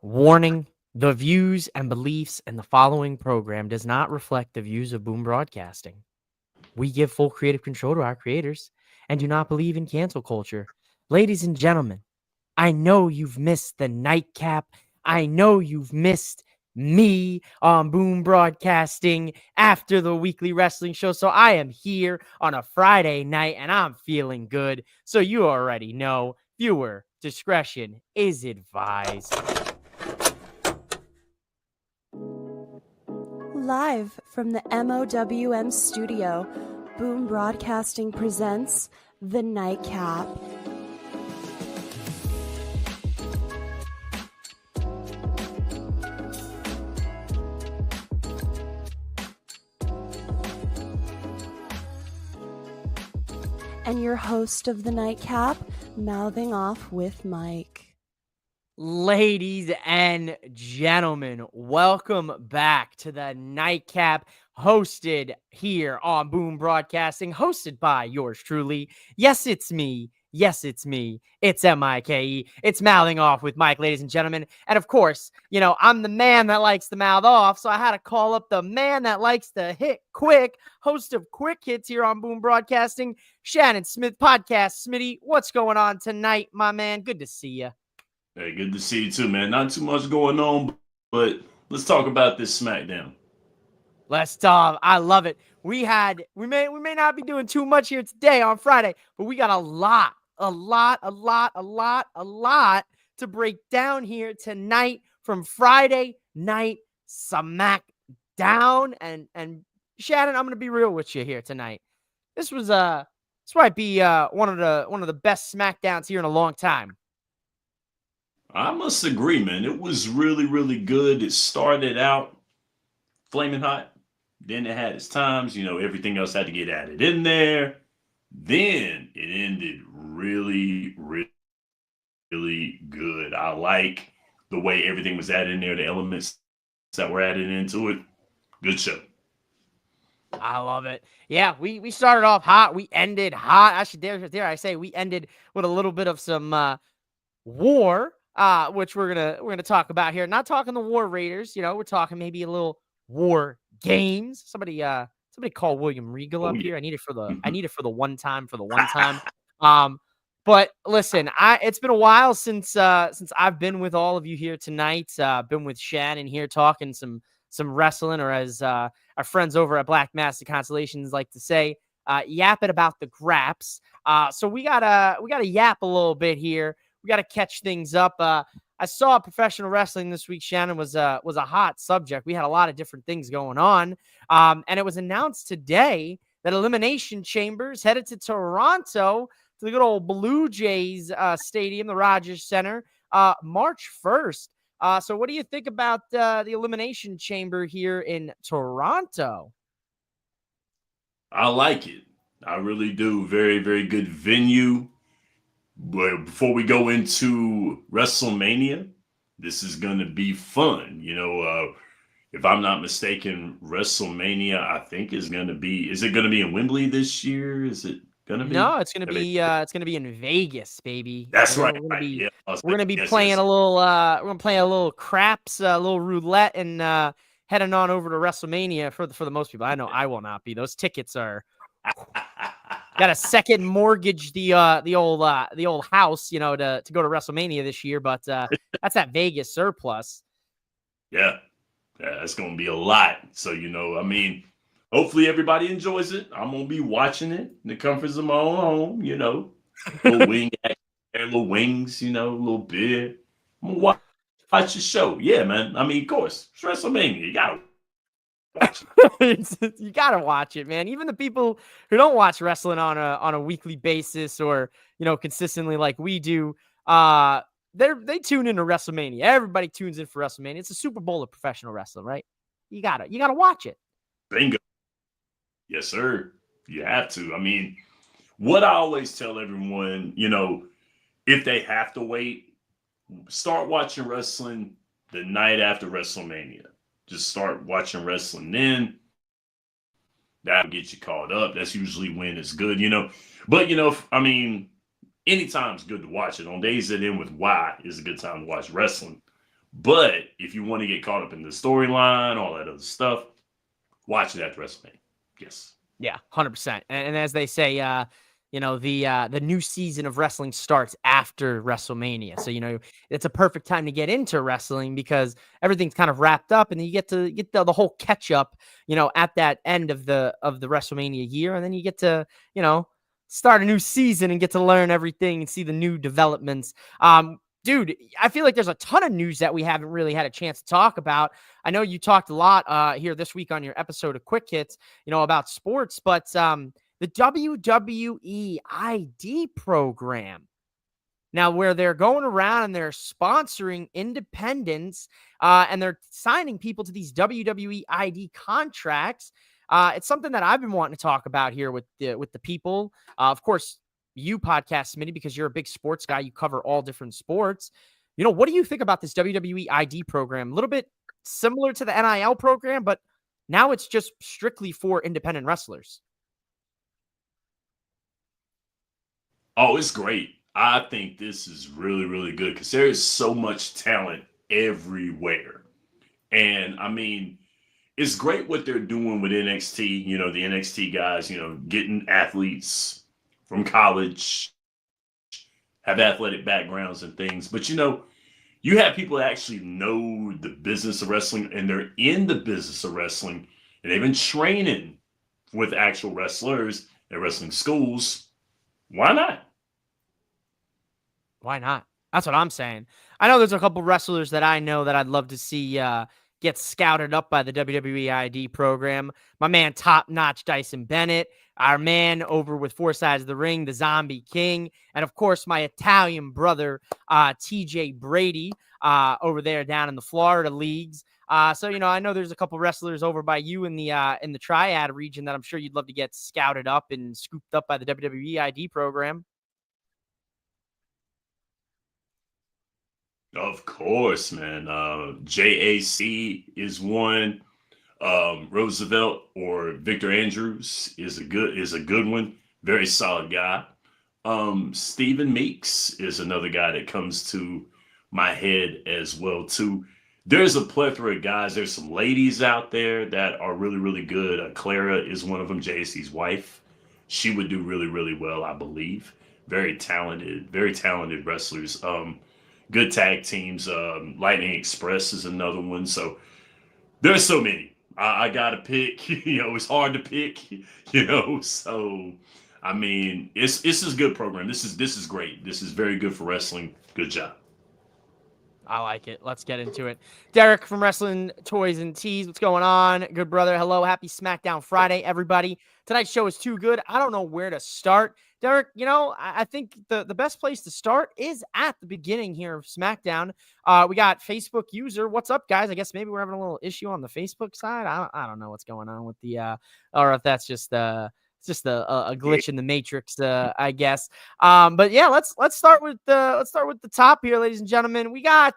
Warning: the views and beliefs in the following program does not reflect the views of Boom Broadcasting. We give full creative control to our creators and do not believe in cancel culture. Ladies and gentlemen, I know you've missed the nightcap. I know you've missed me on Boom Broadcasting after the weekly wrestling show. So I am here on a Friday night and I'm feeling good. So you already know, viewer discretion is advised. Live from the MOWM studio, Boom Broadcasting presents The Nightcap. And your host of The Nightcap, mouthing off with Mike. Ladies and gentlemen, welcome back to the Nightcap, hosted here on Boom Broadcasting, hosted by yours truly. Yes, it's me. Yes, it's me. It's M-I-K-E. It's mouthing off with Mike, ladies and gentlemen. And of course, you know, I'm the man that likes to mouth off, so I had to call up the man that likes to hit quick, host of Quick Hits here on Boom Broadcasting, Shannon Smith Podcast. Smitty, what's going on tonight, my man? Good to see you. Hey, good to see you too, man. Not too much going on, but let's talk about this SmackDown. Let's talk. I love it. We may not be doing too much here today on Friday, but we got a lot to break down here tonight from Friday Night SmackDown. And Shannon, I'm gonna be real with you here tonight. This might be one of the best SmackDowns here in a long time. I must agree, man. It was really, really good. It started out flaming hot. Then it had its times. You know, everything else had to get added in there. Then it ended really, really good. I like the way everything was added in there, the elements that were added into it. Good show. I love it. Yeah, we started off hot. We ended hot. Actually, dare I say, we ended with a little bit of some war. Which we're gonna talk about here. Not talking the War Raiders, you know, we're talking maybe a little War Games. Somebody call William Regal up here. I need it for the one time. But listen, it's been a while since I've been with all of you here tonight. Been with Shannon here talking some wrestling, or as our friends over at Black Master Constellations like to say, yapping about the graps. So we gotta yap a little bit here. We got to catch things up. I saw professional wrestling this week, Shannon, was a hot subject. We had a lot of different things going on. And it was announced today that Elimination Chamber's headed to Toronto, to the good old Blue Jays stadium, the Rogers Center, March 1st. So what do you think about the Elimination Chamber here in Toronto? I like it. I really do. Very, very good venue. But before we go into WrestleMania, this is going to be fun. You know, if I'm not mistaken, WrestleMania, I think is it going to be in Wembley this year? Is it going to be? No, it's going to be in Vegas, baby. That's right. We're going to be playing a little, we're going to play a little craps, a little roulette, and heading on over to WrestleMania for the most people. I know I will not be. Those tickets are got a second mortgage the old house, you know, to go to WrestleMania this year, but that's that Vegas surplus. Yeah, it's gonna be a lot. So, you know, I mean, hopefully everybody enjoys it. I'm gonna be watching it in the comforts of my own home, you know, little wing action, little wings, you know, a little beer. I'm gonna watch the show. Yeah, man. I mean, of course, it's WrestleMania. You gotta watch it. You gotta watch it, man. Even the people who don't watch wrestling on a weekly basis, or, you know, consistently like we do, they tune into WrestleMania. Everybody tunes in for WrestleMania. It's a Super Bowl of professional wrestling, right? You gotta watch it. Bingo. Yes, sir. You have to. I mean, what I always tell everyone, you know, if they have to wait, start watching wrestling the night after WrestleMania. Just start watching wrestling then. That'll get you caught up. That's usually when it's good, you know. But, you know, I mean, anytime's good to watch it. On days that end with Y is a good time to watch wrestling. But if you want to get caught up in the storyline, all that other stuff, watch it after WrestleMania. Yes. Yeah, 100%. And as they say, the new season of wrestling starts after WrestleMania. So, it's a perfect time to get into wrestling because everything's kind of wrapped up and then you get to get the whole catch up, at that end of the WrestleMania year. And then you get to, start a new season and get to learn everything and see the new developments. Dude, I feel like there's a ton of news that we haven't really had a chance to talk about. I know you talked a lot here this week on your episode of Quick Hits, about sports, but the WWE ID program. Now, where they're going around and they're sponsoring independents and they're signing people to these WWE ID contracts. It's something that I've been wanting to talk about here with the people. Of course, you podcast, Smitty, because you're a big sports guy. You cover all different sports. What do you think about this WWE ID program? A little bit similar to the NIL program, but now it's just strictly for independent wrestlers. Oh, it's great. I think this is really, really good because there is so much talent everywhere. And I mean, it's great what they're doing with NXT, the NXT guys, getting athletes from college, have athletic backgrounds and things. But, you have people that actually know the business of wrestling and they're in the business of wrestling and they've been training with actual wrestlers at wrestling schools. Why not? Why not? That's what I'm saying. I know there's a couple wrestlers that I know that I'd love to see get scouted up by the WWE ID program. My man, Top Notch Dyson Bennett, our man over with Four Sides of the Ring, the Zombie King, and of course my Italian brother, TJ Brady, over there down in the Florida leagues. So I know there's a couple wrestlers over by you in the Triad region that I'm sure you'd love to get scouted up and scooped up by the WWE ID program. Of course, man. JAC is one. Roosevelt or Victor Andrews is a good one. Very solid guy. Stephen Meeks is another guy that comes to my head as well too. There's a plethora of guys. There's some ladies out there that are really, really good. Clara is one of them, JC's wife. She would do really, really well, I believe. Very talented wrestlers. Good tag teams. Lightning Express is another one. So there's so many. I gotta pick. It's hard to pick. So I mean, it's a good program. This is great. This is very good for wrestling. Good job. I like it. Let's get into it. Derek from Wrestling Toys and Tees. What's going on? Good brother. Hello. Happy SmackDown Friday, everybody. Tonight's show is too good. I don't know where to start. Derek, I think the best place to start is at the beginning here of SmackDown. We got Facebook user. What's up, guys? I guess maybe we're having a little issue on the Facebook side. I don't know what's going on with or if that's just a glitch in the matrix, I guess. But yeah, let's start with the top here, ladies and gentlemen. We got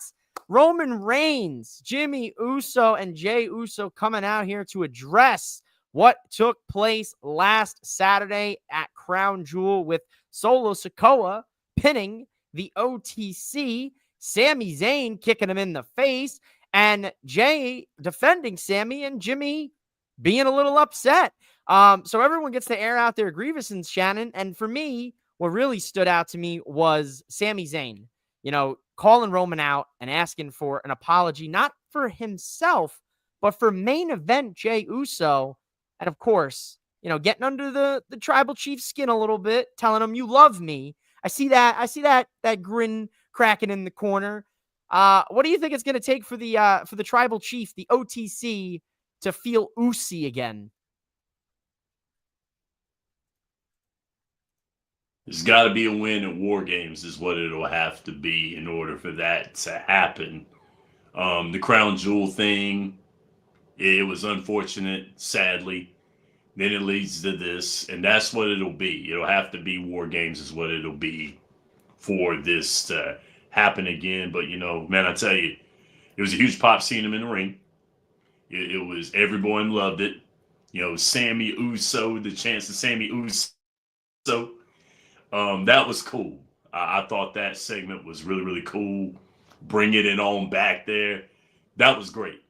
Roman Reigns, Jimmy Uso, and Jey Uso coming out here to address what took place last Saturday at Crown Jewel with Solo Sikoa pinning the OTC, Sami Zayn kicking him in the face, and Jey defending Sami, and Jimmy being a little upset. So everyone gets to air out their grievances, Shannon. And for me, what really stood out to me was Sami Zayn, calling Roman out and asking for an apology, not for himself, but for main event Jey Uso. And of course, getting under the tribal chief's skin a little bit, telling him, "You love me." I see that grin cracking in the corner. What do you think it's going to take for the tribal chief, the OTC, to feel Usi again? There's got to be a win at War Games, is what it'll have to be in order for that to happen. The Crown Jewel thing, it was unfortunate, sadly. Then it leads to this, and that's what it'll be. It'll have to be War Games, is what it'll be for this to happen again. But man, I tell you, it was a huge pop seeing him in the ring. It was, everyone loved it. Sammy Uso, the chance of Sammy Uso. That was cool. I thought that segment was really, really cool. bringing it on back there. That was great.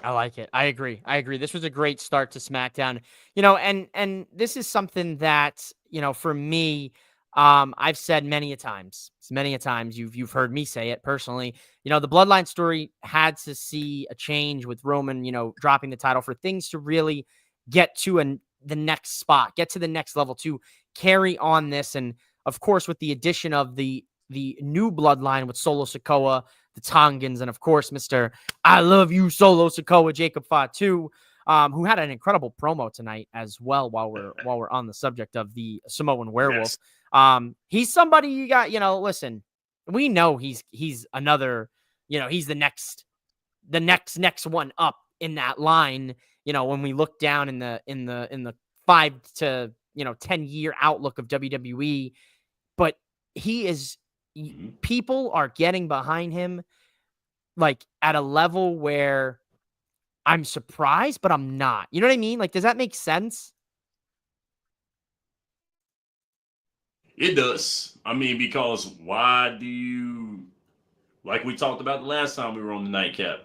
I like it. I agree. I agree. This was a great start to SmackDown. And this is something that, for me, I've said many a times, you've heard me say it personally. The Bloodline story had to see a change with Roman, dropping the title for things to really get to the next spot, get to the next level, to carry on this. And of course, with the addition of the new Bloodline with Solo Sikoa, the Tongans, and of course, Mr. I Love You Solo Sikoa, Jacob Fatu, who had an incredible promo tonight as well. While we're on the subject of the Samoan Werewolf, Yes. he's somebody you got. Listen, we know he's another. He's the next one up in that line. When we look down in the 5 to 10-year outlook of WWE, but he is. People are getting behind him like at a level where I'm surprised, but I'm not. You know what I mean? Like, does that make sense? It does. I mean, because why do like we talked about the last time we were on the Nightcap,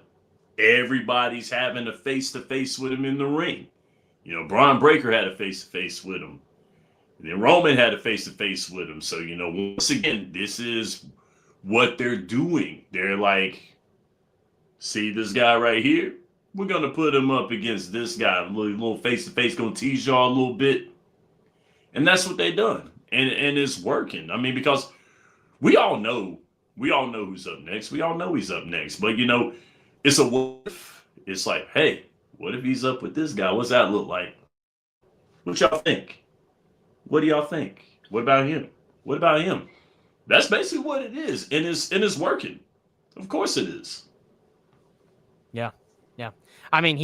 everybody's having a face-to-face with him in the ring. Braun Breaker had a face-to-face with him. And then Roman had a face-to-face with him. So, once again, this is what they're doing. They're like, see this guy right here? We're going to put him up against this guy. A little face-to-face, going to tease y'all a little bit. And that's what they done. And it's working. I mean, because we all know who's up next. We all know he's up next. But, it's a what if. It's like, hey, what if he's up with this guy? What's that look like? What y'all think? What do y'all think? What about him? What about him? That's basically what it is. And it's working. Of course it is. Yeah. I mean,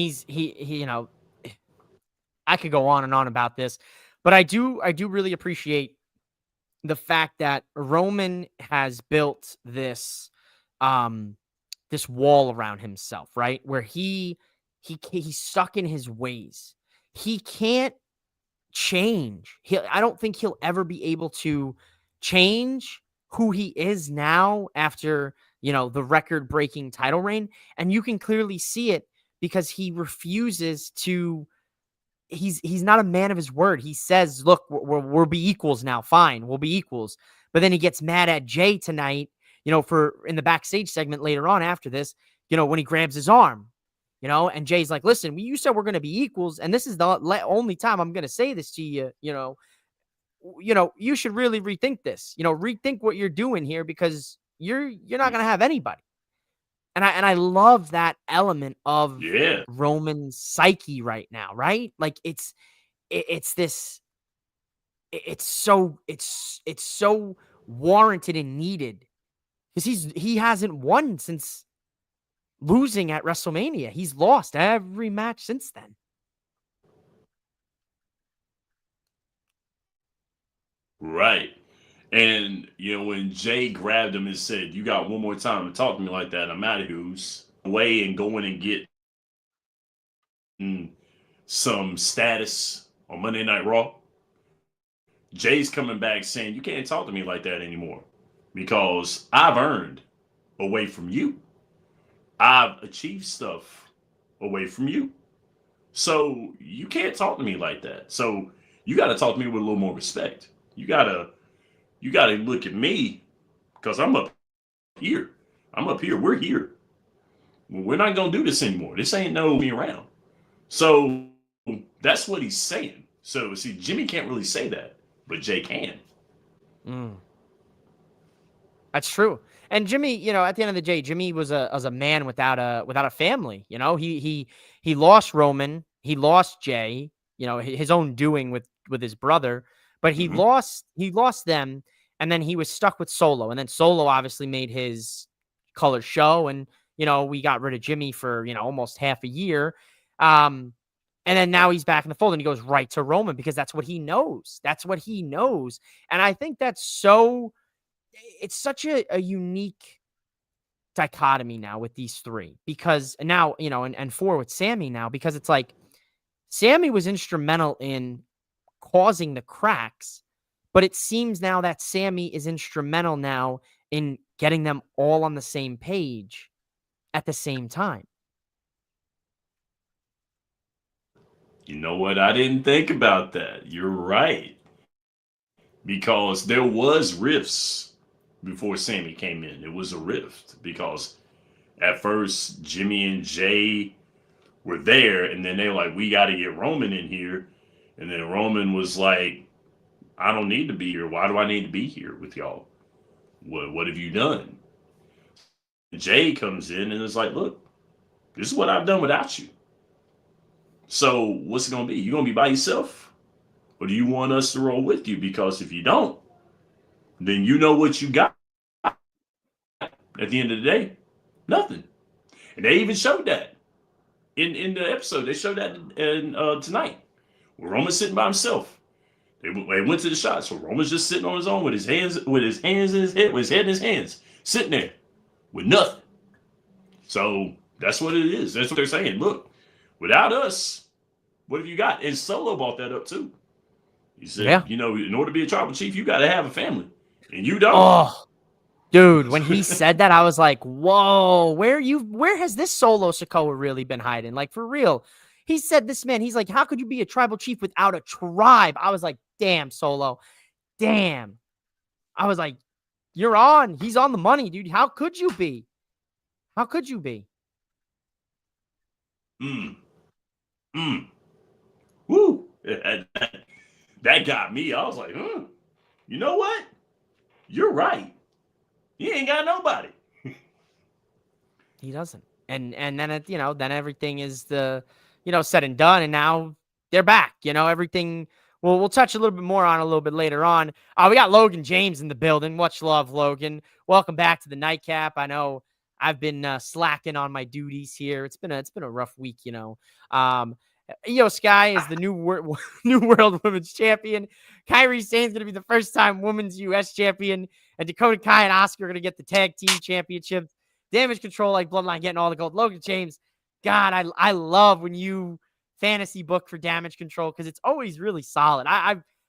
I could go on and on about this, but I do really appreciate the fact that Roman has built this wall around himself, right? Where he's stuck in his ways. He can't change. I don't think he'll ever be able to change who he is now after, the record-breaking title reign. And you can clearly see it because he refuses to. He's not a man of his word. He says, look, we'll be equals now. Fine, we'll be equals. But then he gets mad at Jay tonight, for in the backstage segment later on after this, when he grabs his arm, and Jay's like, listen, you said we're going to be equals. And this is the only time I'm going to say this to you, you should really rethink this, rethink what you're doing here, because you're not going to have anybody. And I love that element of Roman's psyche right now, right? Like it's so warranted and needed, because he hasn't won since losing at WrestleMania. He's lost every match since then. Right. And, when Jay grabbed him and said, you got one more time to talk to me like that, I'm out of here. Away and going and get some status on Monday Night Raw. Jay's coming back saying, you can't talk to me like that anymore, because I've earned away from you. I've achieved stuff away from you. So you can't talk to me like that. So you got to talk to me with a little more respect. You got to look at me, because I'm up here. We're here. We're not going to do this anymore. This ain't no me around. So that's what he's saying. So see, Jimmy can't really say that, but Jay can. That's true. And Jimmy, at the end of the day, Jimmy was a man without a family. He lost Roman, he lost Jay, his own doing with his brother, but he lost them, and then he was stuck with Solo, and then Solo obviously made his color show, and we got rid of Jimmy for almost half a year, and then now he's back in the fold, and he goes right to Roman because that's what he knows. And I think it's such a unique dichotomy now with these three, because now, and four with Sammy now, because it's like Sammy was instrumental in causing the cracks, But it seems now that Sammy is instrumental now in getting them all on the same page at the same time. You know what? I didn't think about that. You're right. Because there was rifts before Sammy came in. It was a rift because at first Jimmy and Jay were there, and then they were like, we got to get Roman in here. And then Roman was like, I don't need to be here. Why do I need to be here with y'all? What have you done? Jay comes in and is like, look, this is what I've done without you. So what's it going to be? You going to be by yourself? Or do you want us to roll with you? Because if you don't, then you know what you got at the end of the day. Nothing. And they even showed that in the episode. They showed that in tonight. Where Roman's sitting by himself. They went to the shot. So Roman's just sitting on his own with his hands in his head, with his head in his hands, sitting there with nothing. So that's what it is. That's what they're saying. Look, without us, what have you got? And Solo brought that up too. He said, you know, in order to be a tribal chief, you got to have a family, and you don't. Oh, dude, when he said that, I was like, whoa, where has this Solo Sikoa really been hiding? Like, for real. He said this, man, he's like, how could you be a tribal chief without a tribe? I was like, damn, Solo. Damn. I was like, you're on. He's on the money, dude. How could you be? How could you be? Woo. That got me. I was like, you know what? You're right. He ain't got nobody. He doesn't. And then it, then everything is said and done, and now they're back. Everything. We'll touch a little bit more on a little bit later on. We got Logan James in the building. Much love, Logan. Welcome back to the Nightcap. I know I've been slacking on my duties here. It's been a rough week, Io Sky is the new world women's champion. Kairi Sane's going to be the first time women's U.S. champion. And Dakota Kai and Asuka are going to get the tag team championships. Damage Control like Bloodline getting all the gold. Logan James, God, I love when you fantasy book for Damage Control because it's always really solid.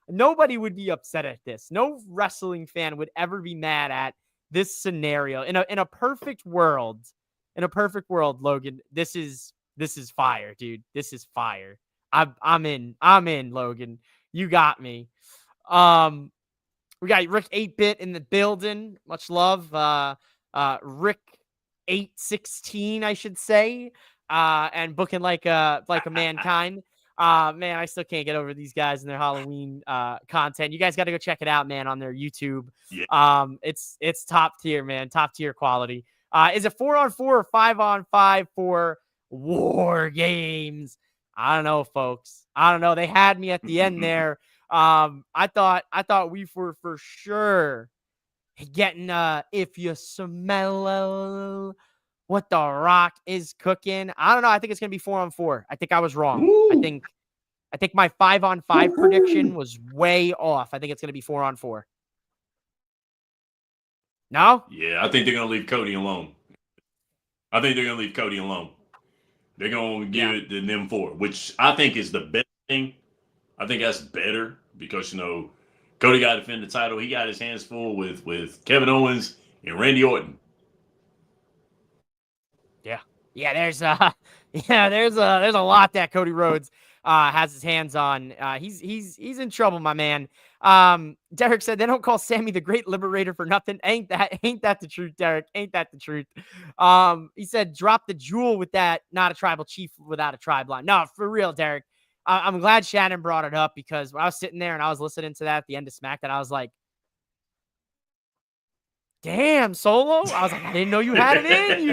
Nobody would be upset at this. No wrestling fan would ever be mad at this scenario. In a perfect world, Logan, this is fire, dude. This is fire. I'm in, Logan. You got me. We got Rick 8-Bit in the building. Much love. Rick 816, I should say. And booking like a mankind. Man, I still can't get over these guys and their Halloween content. You guys got to go check it out, man, on their YouTube. Yeah. It's top tier, man. Top tier quality. Is it 4-on-4 or 5-on-5 for War Games? I don't know, folks. I don't know. They had me at the end there. I thought we were for sure getting if you smell what the Rock is cooking. I don't know. I think it's gonna be 4-on-4. I think I was wrong. Ooh. I think my 5-on-5 prediction was way off. I think it's gonna be 4-on-4. No? Yeah, I think they're gonna leave Cody alone. They're gonna give it to them four, which I think is the best thing. I think that's better because Cody got to defend the title. He got his hands full with Kevin Owens and Randy Orton. Yeah, there's a lot that Cody Rhodes has his hands on. He's in trouble, my man. Derek said they don't call Sammy the Great Liberator for nothing. Ain't that the truth, Derek? Ain't that the truth? He said drop the jewel with that, not a tribal chief without a tribe line. No, for real, Derek. I'm glad Shannon brought it up because when I was sitting there and I was listening to that at the end of SmackDown, I was like, damn, Solo. I was like, I didn't know you had it in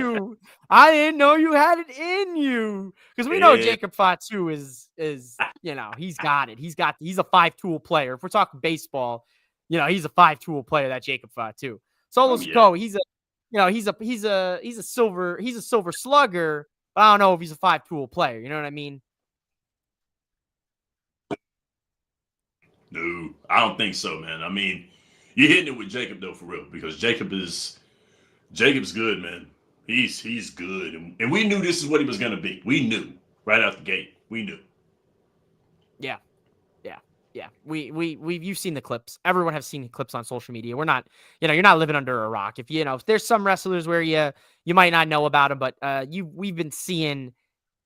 you. Because we know Jacob Fatu is he's got it. He's a 5-tool player. If we're talking baseball, he's a 5-tool player, that Jacob Fatu. Solo Sikoa, he's a silver slugger, but I don't know if he's a 5-tool player. You know what I mean? No, I don't think so, man. I mean, you're hitting it with Jacob though, for real, because Jacob's good, man. He's good, and we knew this is what he was gonna be. We knew right out the gate. We knew. Yeah. Yeah, you've seen the clips. Everyone has seen the clips on social media. We're not, you're not living under a rock. If there's some wrestlers where you might not know about them, but we've been seeing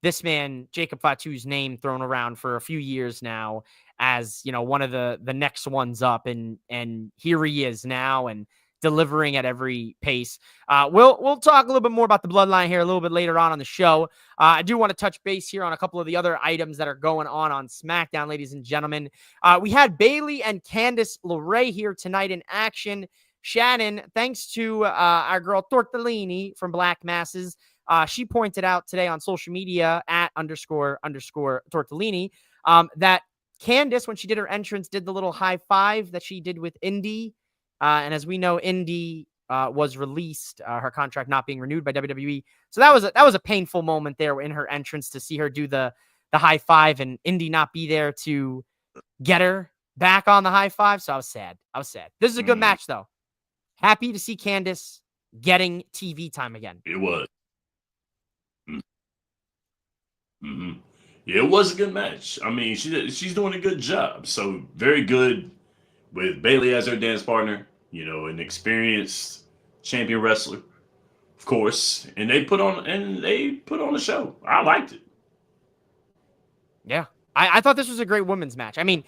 this man, Jacob Fatu's name thrown around for a few years now as, one of the next ones up. And here he is now and delivering at every pace. We'll talk a little bit more about the bloodline here a little bit later on the show. I do want to touch base here on a couple of the other items that are going on SmackDown, ladies and gentlemen. We had Bayley and Candice LeRae here tonight in action. Shannon, thanks to our girl Tortellini from Black Masses, she pointed out today on social media at _ Tortellini that Candice, when she did her entrance, did the little high five that she did with Indy. And as we know, Indy was released, her contract not being renewed by WWE. So that was a painful moment there in her entrance to see her do the high five and Indy not be there to get her back on the high five. So I was sad. This is a good match, though. Happy to see Candice getting TV time again. It was. Mm-hmm. Yeah, it was a good match. I mean, she's doing a good job. So very good with Bayley as her dance partner. An experienced champion wrestler, of course. And they put on a show. I liked it. Yeah, I thought this was a great women's match. I mean,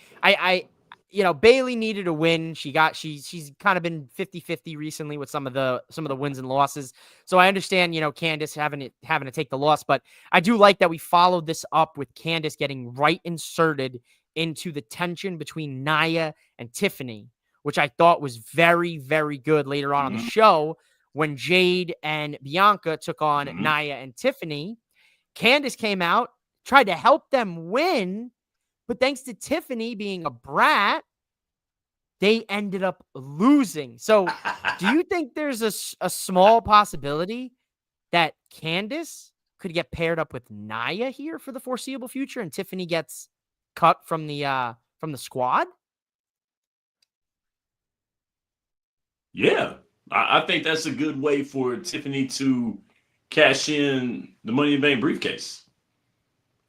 Bayley needed a win. She's kind of been 50-50 recently with some of the wins and losses. So I understand, Candice having to take the loss, but I do like that we followed this up with Candice getting right inserted into the tension between Nia and Tiffany, which I thought was very, very good later on the show when Jade and Bianca took on Nia and Tiffany. Candice came out, tried to help them win, but thanks to Tiffany being a brat, they ended up losing. So do you think there's a small possibility that Candice could get paired up with Nia here for the foreseeable future and Tiffany gets cut from the squad? Yeah, I think that's a good way for Tiffany to cash in the Money in the Bank briefcase.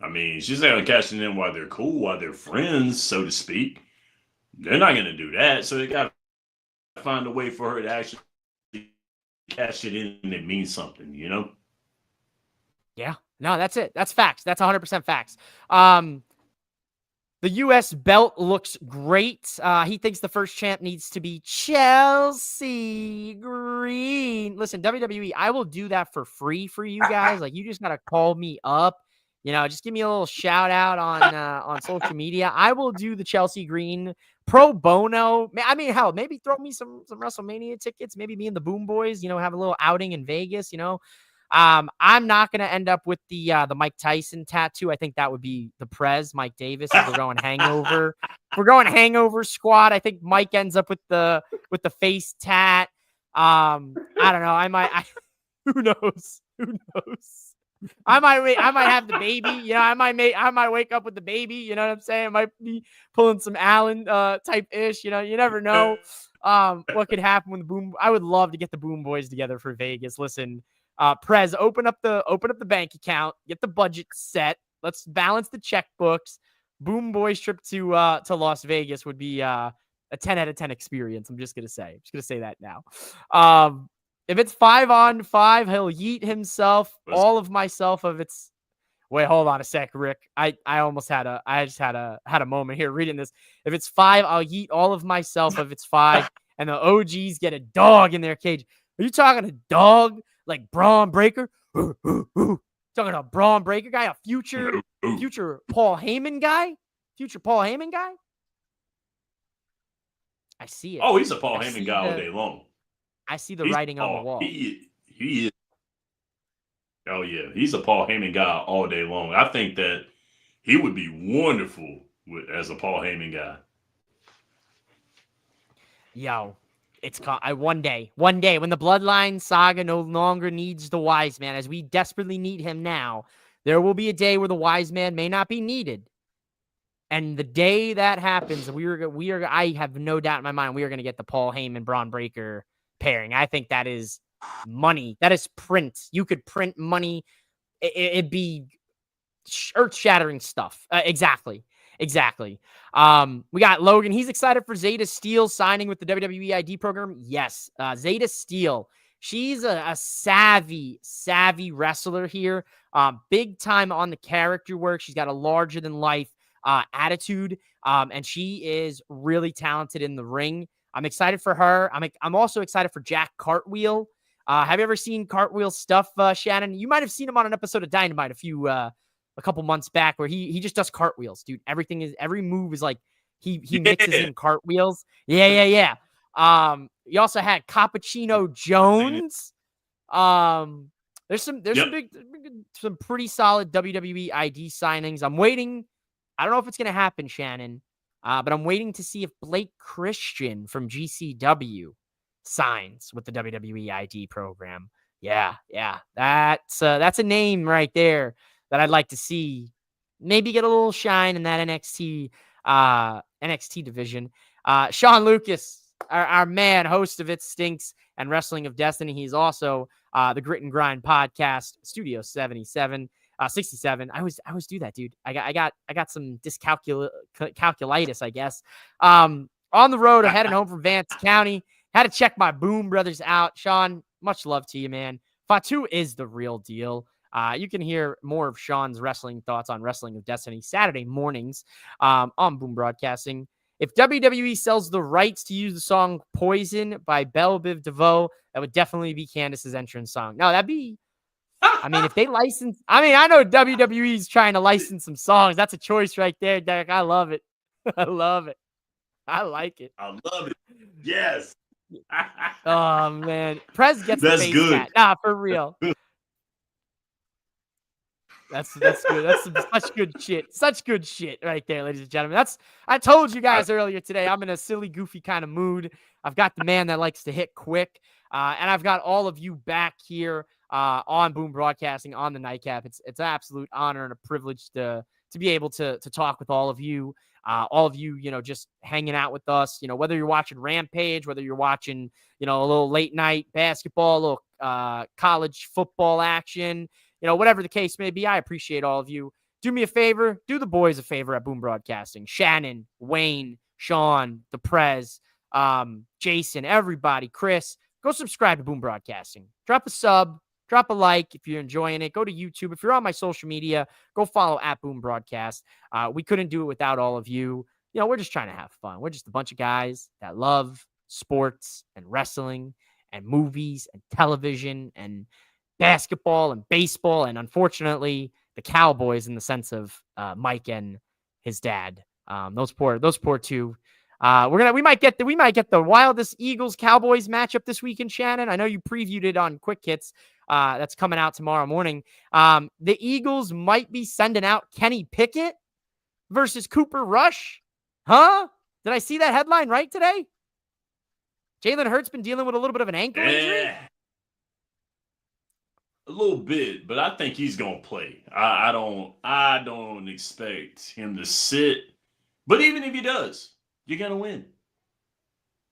I mean, she's not going to cash it in while they're cool, while they're friends, so to speak. They're not going to do that. So they got to find a way for her to actually cash it in and it means something, Yeah. No, that's it. That's facts. That's 100% facts. The U.S. belt looks great. He thinks the first champ needs to be Chelsea Green. Listen, WWE, I will do that for free for you guys. Like, you just got to call me up. Just give me a little shout out on social media. I will do the Chelsea Green pro bono. I mean, hell, maybe throw me some WrestleMania tickets. Maybe me and the Boom Boys, have a little outing in Vegas, I'm not going to end up with the Mike Tyson tattoo. I think that would be the Prez, Mike Davis, if we're going hangover. If we're going hangover squad, I think Mike ends up with the face tat. I don't know. I might, who knows? I might have the baby, I might wake up with the baby, you know what I'm saying? I might be pulling some Allen type ish, you never know what could happen when I would love to get the Boom Boys together for Vegas. Listen, Prez, open up the bank account, get the budget set. Let's balance the checkbooks. Boom Boys trip to Las Vegas would be a 10 out of 10 experience. I'm just gonna say that now. If it's 5-on-5, he'll yeet himself, all of myself of it's. Wait, hold on a sec, Rick. I just had a moment here reading this. If it's 5, I'll yeet all of myself if it's 5, and the OGs get a dog in their cage. Are you talking a dog like Braun Breaker? Talking a Braun Breaker guy, a future Paul Heyman guy? Future Paul Heyman guy? I see it. Oh, he's a Paul Heyman guy all day long. I see the writing on the wall. He is. Oh, yeah. He's a Paul Heyman guy all day long. I think that he would be wonderful as a Paul Heyman guy. Yo, it's one day when the Bloodline saga no longer needs the Wise Man, as we desperately need him now, there will be a day where the Wise Man may not be needed. And the day that happens, I have no doubt in my mind, we are going to get the Paul Heyman, Braun Breaker pairing. I think that is money. That is print. You could print money. It'd be earth-shattering stuff. Exactly. Exactly. We got Logan. He's excited for Zeta Steel signing with the WWE ID program. Yes. Zeta Steel. She's a savvy wrestler here. Big time on the character work. She's got a larger than life attitude. And she is really talented in the ring. I'm excited for her. I'm also excited for Jack Cartwheel. Have you ever seen Cartwheel stuff, Shannon? You might have seen him on an episode of Dynamite a couple months back where he just does cartwheels, dude. Every move is like he mixes in cartwheels. Yeah. You also had Cappuccino Jones. There's some pretty solid WWE ID signings. I'm waiting. I don't know if it's gonna happen, Shannon. But I'm waiting to see if Blake Christian from GCW signs with the WWE ID program. Yeah. That's a name right there that I'd like to see maybe get a little shine in that NXT division. Sean Lucas, our man, host of It Stinks and Wrestling of Destiny. He's also the Grit and Grind podcast, Studio 67. 67. I always do that, dude. I got some calculitis, I guess. On the road, heading home from Vance County. Had to check my Boom Brothers out. Sean, much love to you, man. Fatu is the real deal. You can hear more of Sean's wrestling thoughts on Wrestling of Destiny Saturday mornings on Boom Broadcasting. If WWE sells the rights to use the song Poison by Belle Biv DeVoe, that would definitely be Candice's entrance song. No, that'd be... I mean, if they license... I know WWE's trying to license some songs. That's a choice right there, Derek. I love it. I love it. I like it. I love it. Yes. Oh, man. Prez gets That's the face good. tat. Nah, for real. That's good. That's such good shit. Such good shit right there, ladies and gentlemen. I told you guys earlier today, I'm in a silly, goofy kind of mood. I've got the man that likes to hit quick, and I've got all of you back here on Boom Broadcasting on the Nightcap. It's an absolute honor and a privilege to be able to talk with all of you. Just hanging out with us, whether you're watching Rampage, whether you're watching, a little late night basketball, a little college football action, whatever the case may be. I appreciate all of you. Do me a favor, do the boys a favor at Boom Broadcasting. Shannon, Wayne, Sean, the Prez, Jason, everybody, Chris, go subscribe to Boom Broadcasting. Drop a sub, drop a like if you're enjoying it. Go to YouTube. If you're on my social media, go follow at Boom Broadcast. We couldn't do it without all of you. We're just trying to have fun. We're just a bunch of guys that love sports and wrestling and movies and television and basketball and baseball, and unfortunately the Cowboys in the sense of Mike and his dad. Those poor two. We might get the wildest Eagles Cowboys matchup this weekend, Shannon. I know you previewed it on Quick Hits. That's coming out tomorrow morning. The Eagles might be sending out Kenny Pickett versus Cooper Rush. Huh? Did I see that headline right today? Jalen Hurts been dealing with a little bit of an ankle injury. A little bit, but I think he's gonna play. I don't expect him to sit. But even if he does, you're gonna win.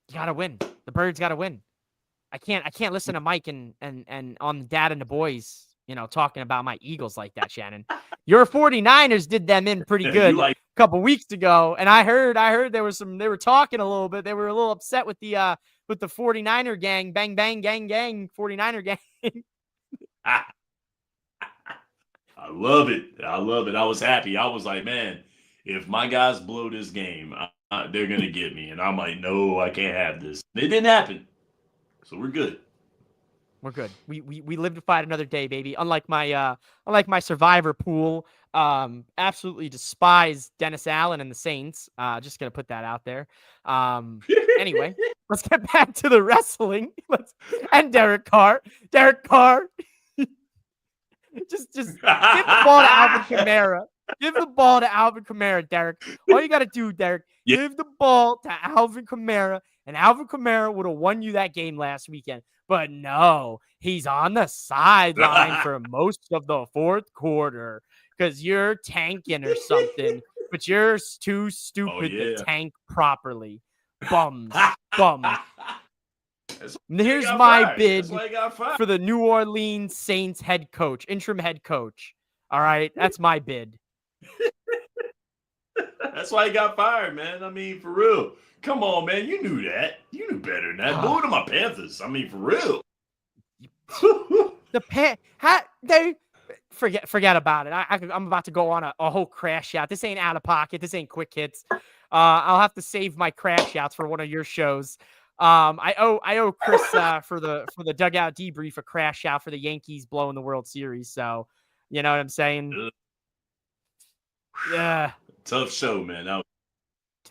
You gotta win. The Birds gotta win. I can't listen to Mike and on the Dad and the Boys, talking about my Eagles like that, Shannon. Your 49ers did them in pretty good a couple weeks ago, and I heard they were talking a little bit. They were a little upset with the 49er gang, bang bang gang 49er gang. I love it. I was happy. I was like, man, if my guys blow this game, they're going to get me. And I'm like, no, I can't have this. It didn't happen. So we're good. We're good. We live to fight another day, baby. Unlike my survivor pool, absolutely despise Dennis Allen and the Saints. Just going to put that out there. Anyway, let's get back to the wrestling. And Derek Carr. Just give the ball to Alvin Kamara. Give the ball to Alvin Kamara, Derek. All you got to do, Derek, give the ball to Alvin Kamara, and Alvin Kamara would have won you that game last weekend. But no, he's on the sideline for most of the fourth quarter because you're tanking or something, but you're too stupid to tank properly. Bums. Here's my bid for the New Orleans Saints interim head coach. All right, that's my bid. That's why he got fired, man. I mean, for real. Come on, man. You knew that. You knew better than that. Boo to my Panthers. I mean, for real. They forget about it. I'm about to go on a whole crash out. This ain't out of pocket. This ain't quick hits. I'll have to save my crash outs for one of your shows. I owe Chris for the dugout debrief a crash out for the Yankees blowing the World Series. So, you know what I'm saying? Yeah. Tough show, man. I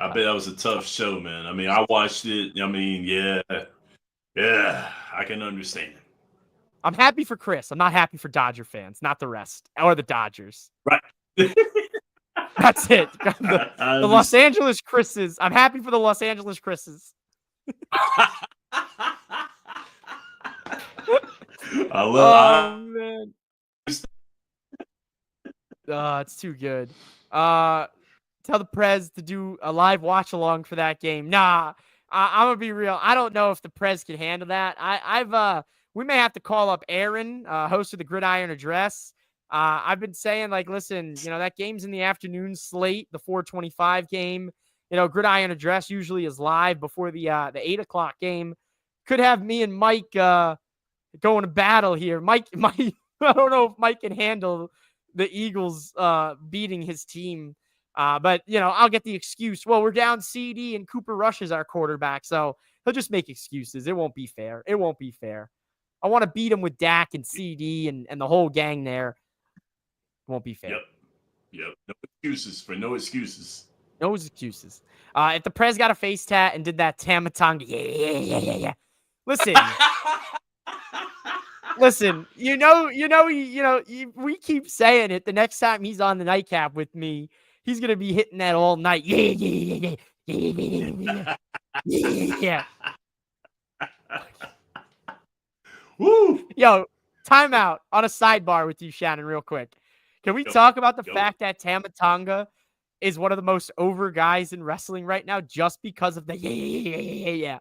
bet that was a tough show, man. I mean, I watched it. I mean, yeah, I can understand. I'm happy for Chris. I'm not happy for Dodger fans, not the rest or the Dodgers. Right. That's it. The Los Angeles Chris's. I'm happy for the Los Angeles Chris's. Man. It's too good. Tell the Prez to do a live watch along for that game. Nah, I'm gonna be real. I don't know if the Prez can handle that. We may have to call up Aaron, host of the Gridiron Address. I've been saying, like, listen, you know, that game's in the afternoon slate, the 4:25 game. You know, Gridiron Address usually is live before the 8 o'clock game. Could have me and Mike going to battle here. Mike, I don't know if Mike can handle the Eagles beating his team. But, you know, I'll get the excuse. Well, we're down CD and Cooper Rush is our quarterback. So he'll just make excuses. It won't be fair. It won't be fair. I want to beat him with Dak and CD and the whole gang there. It won't be fair. Yep. No excuses for no excuses. No excuses. If the Prez got a face tat and did that Tamatanga, yeah. Listen, we keep saying it. The next time he's on the nightcap with me, he's going to be hitting that all night. Yeah. Woo! Yo, timeout on a sidebar with you, Shannon, real quick. Can we talk about the fact that Tamatanga is one of the most over guys in wrestling right now just because of the yeah.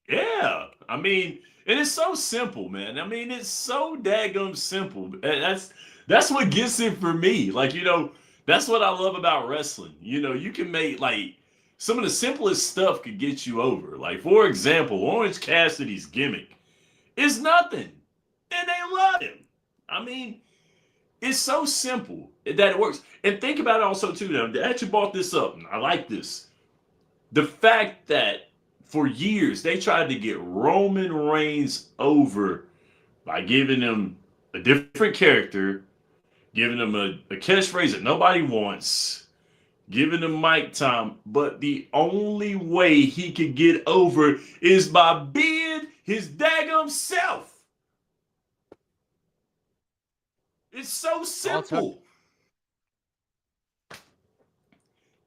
Yeah. I mean, and it's so simple, man. I mean, it's so daggum simple. That's what gets it for me. Like, you know, that's what I love about wrestling. You know, you can make, like, some of the simplest stuff could get you over. Like, for example, Orange Cassidy's gimmick is nothing. And they love him. I mean, it's so simple that it works. And think about it also, too, now, they actually brought this up. And I like this. The fact that for years they tried to get Roman Reigns over by giving him a different character, giving him a catchphrase that nobody wants, giving him mic time, but the only way he could get over is by being his daggum self. It's so simple.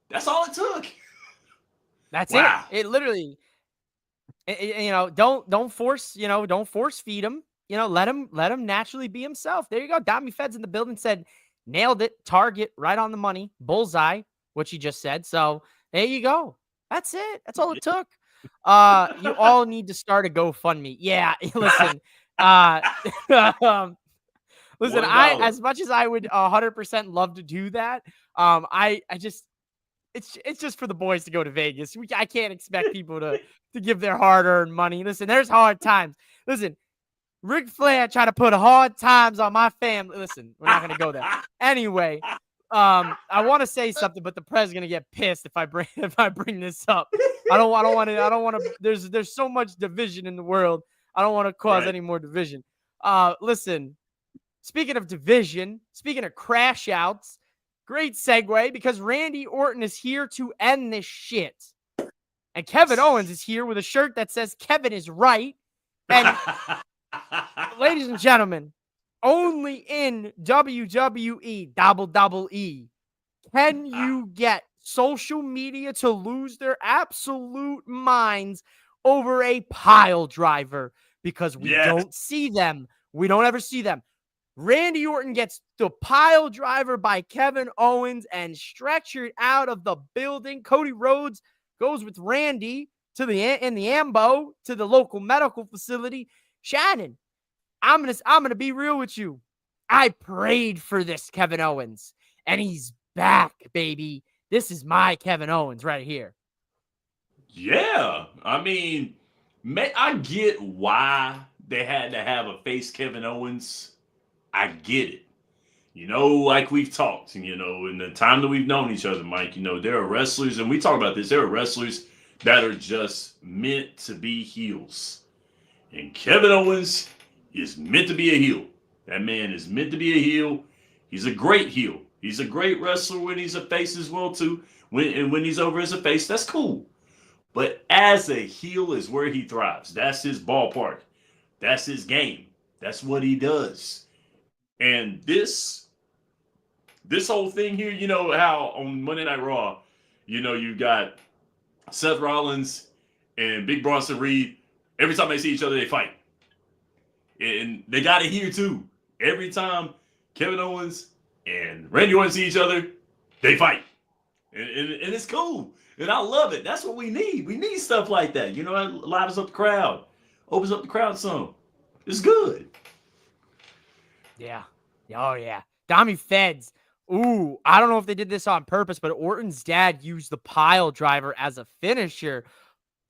That's all it took. That's it. It literally, you know, don't force feed him. You know, let him naturally be himself. There you go. Dami Fed's in the building, said, nailed it. Target, right on the money. Bullseye, what she just said. So there you go. That's it. That's all it took. You all need to start a GoFundMe. Yeah, listen. Listen, as much as I would 100% love to do that, it's just for the boys to go to Vegas. I can't expect people to give their hard-earned money. Listen, there's hard times. Listen, Ric Flair tried to put hard times on my family. Listen, we're not going to go there. Anyway, I want to say something, but the Prez is going to get pissed if I bring this up. I don't want to. There's so much division in the world. I don't want to cause any more division. Listen, speaking of division, speaking of crash outs, great segue because Randy Orton is here to end this shit. And Kevin Owens is here with a shirt that says Kevin is right. And ladies and gentlemen, only in WWE, double E, can you get social media to lose their absolute minds over a pile driver because we don't see them. We don't ever see them. Randy Orton gets the pile driver by Kevin Owens and stretchered out of the building. Cody Rhodes goes with Randy in the Ambo to the local medical facility. Shannon, I'm gonna be real with you. I prayed for this Kevin Owens, and he's back, baby. This is my Kevin Owens right here. Yeah, I mean, I get why they had to have a face Kevin Owens. I get it. Like we've talked, in the time that we've known each other, Mike, there are wrestlers, and we talk about this, there are wrestlers that are just meant to be heels. And Kevin Owens is meant to be a heel. That man is meant to be a heel. He's a great heel. He's a great wrestler when he's a face as well, too. When he's over as a face, that's cool. But as a heel is where he thrives. That's his ballpark. That's his game. That's what he does. And this whole thing here, how on Monday Night Raw, you got Seth Rollins and Big Bronson Reed. Every time they see each other, they fight. And they got it here too. Every time Kevin Owens and Randy Orton see each other, they fight. And it's cool. And I love it. That's what we need. We need stuff like that. It livens up the crowd. Opens up the crowd some. It's good. Yeah. Oh, yeah. Dami Feds. Ooh, I don't know if they did this on purpose, but Orton's dad used the pile driver as a finisher.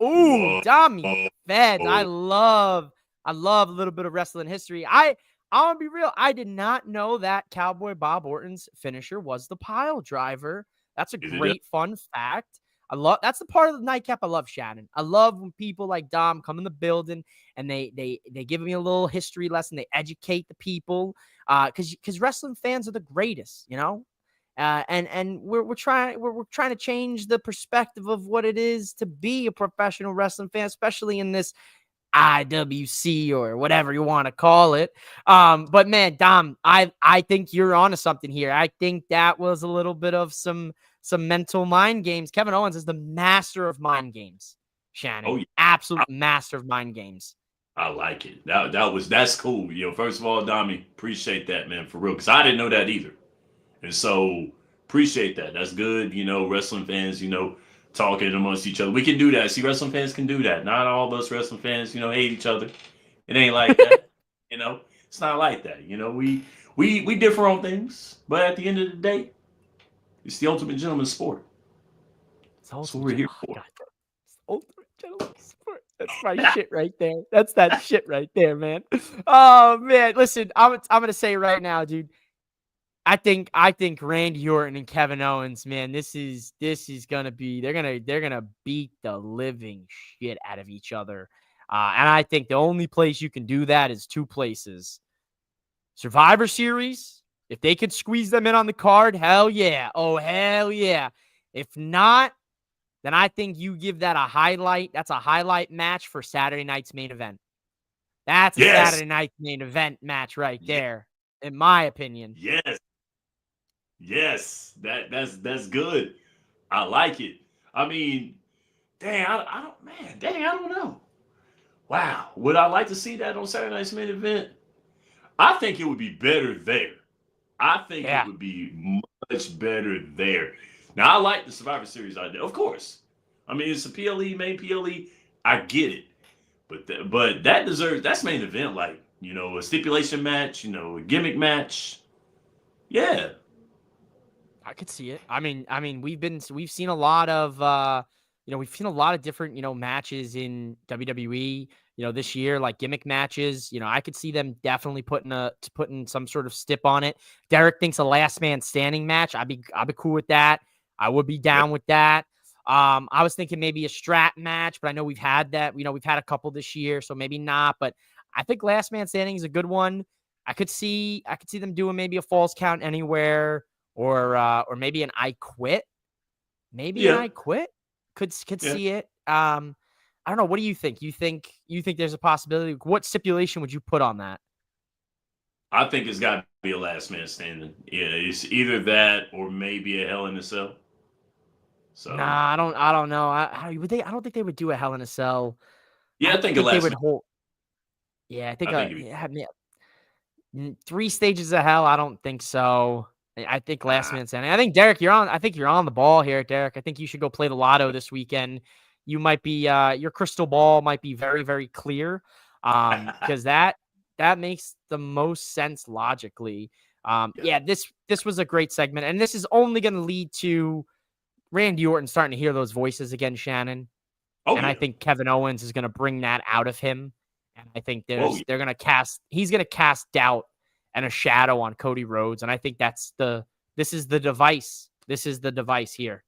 Ooh, Dami Feds. I love a little bit of wrestling history. I want to be real. I did not know that Cowboy Bob Orton's finisher was the pile driver. That's a great fun fact. That's the part of the nightcap I love, Shannon. I love when people like Dom come in the building and they give me a little history lesson. They educate the people because wrestling fans are the greatest, and we're trying to change the perspective of what it is to be a professional wrestling fan, especially in this IWC or whatever you want to call it. But man, Dom, I think you're onto something here. I think that was a little bit of some mental mind games. Kevin Owens is the master of mind games, Shannon. Oh, yeah. Absolute master of mind games. I like it. That's cool. First of all, Dami, appreciate that, man, for real, because I didn't know that either. And so appreciate that. That's good. Wrestling fans, talking amongst each other. We can do that. See, wrestling fans can do that. Not all of us wrestling fans, hate each other. It ain't like that. It's not like that. We differ on things, but at the end of the day, it's the ultimate gentleman's sport. That's what we're here for. Ultimate gentleman's sport. That's my shit right there. That's that shit right there, man. Oh man, listen, I'm gonna say right now, dude. I think Randy Orton and Kevin Owens, man, this is gonna be they're gonna beat the living shit out of each other. And I think the only place you can do that is two places. Survivor Series. If they could squeeze them in on the card, hell yeah. Oh, hell yeah. If not, then I think you give that a highlight. That's a highlight match for Saturday night's main event. That's a Saturday night main event match right there, in my opinion. Yes. That's good. I like it. I mean, dang, I don't know. Wow. Would I like to see that on Saturday night's main event? I think it would be better there. I think it would be much better there. Now, I like the Survivor Series idea, of course. I mean, it's a PLE, main PLE. I get it. But that deserves, that's main event, like, a stipulation match, a gimmick match. Yeah. I could see it. I mean, we've seen a lot of, we've seen a lot of different, matches in WWE, this year, like gimmick matches. I could see them definitely putting some sort of stip on it. Derek thinks a last man standing match. I'd be cool with that. I would be down with that. I was thinking maybe a strat match, but I know we've had that. We've had a couple this year, so maybe not. But I think last man standing is a good one. I could see them doing maybe a falls count anywhere, or maybe an I quit. Maybe an I quit. Could see it. I don't know. What do you think? You think there's a possibility? What stipulation would you put on that? I think it's got to be a last man standing. Yeah, it's either that or maybe a Hell in a Cell. So nah, I don't know. I don't think they would do a Hell in a Cell. Yeah, I think a last they would hold. Yeah, I think 3 stages of hell. I don't think so. I think last man standing. I think Derek, you're on the ball here, Derek. I think you should go play the lotto this weekend. You might be your crystal ball might be very, very clear. Because that makes the most sense logically. Yeah, this was a great segment, and this is only going to lead to Randy Orton starting to hear those voices again, Shannon. Oh And I yeah. think Kevin Owens is going to bring that out of him. And I think Oh yeah. he's going to cast doubt and a shadow on Cody Rhodes. And I think this is the device. This is the device here.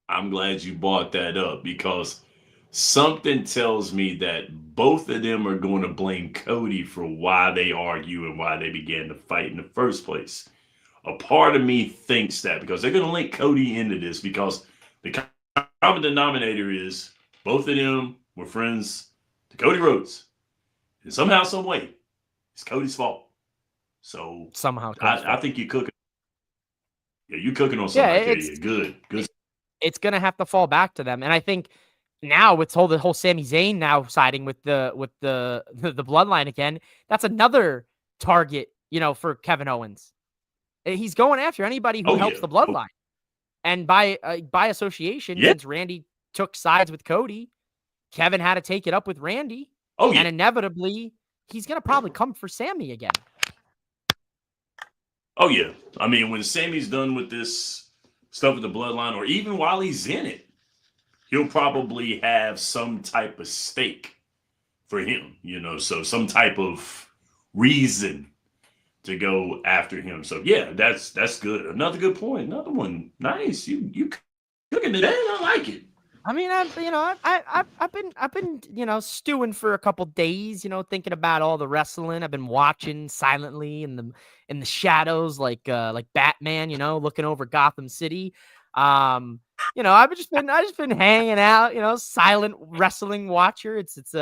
I'm glad you brought that up because something tells me that both of them are going to blame Cody for why they argue and why they began to fight in the first place. A part of me thinks that because they're going to link Cody into this because the common denominator is both of them were friends to Cody Rhodes. And somehow, some way, it's Cody's fault. So Somehow, I think you're cooking. Yeah, you're cooking on yeah, something right there. Yeah, good. It's going to have to fall back to them. And I think now with the whole Sami Zayn now siding with the bloodline again, that's another target, for Kevin Owens. He's going after anybody who helps the bloodline. And by association, since Randy took sides with Cody, Kevin had to take it up with Randy. And inevitably, he's going to probably come for Sami again. Oh, yeah. I mean, when Sami's done with this stuff with the bloodline, or even while he's in it, he'll probably have some type of stake for him, so some type of reason to go after him. So yeah, that's good. Another good point. Another one. Nice. You cooking today. I like it. I mean, I've been stewing for a couple days, thinking about all the wrestling. I've been watching silently in the shadows, like Batman, looking over Gotham City. I've just been hanging out, silent wrestling watcher. It's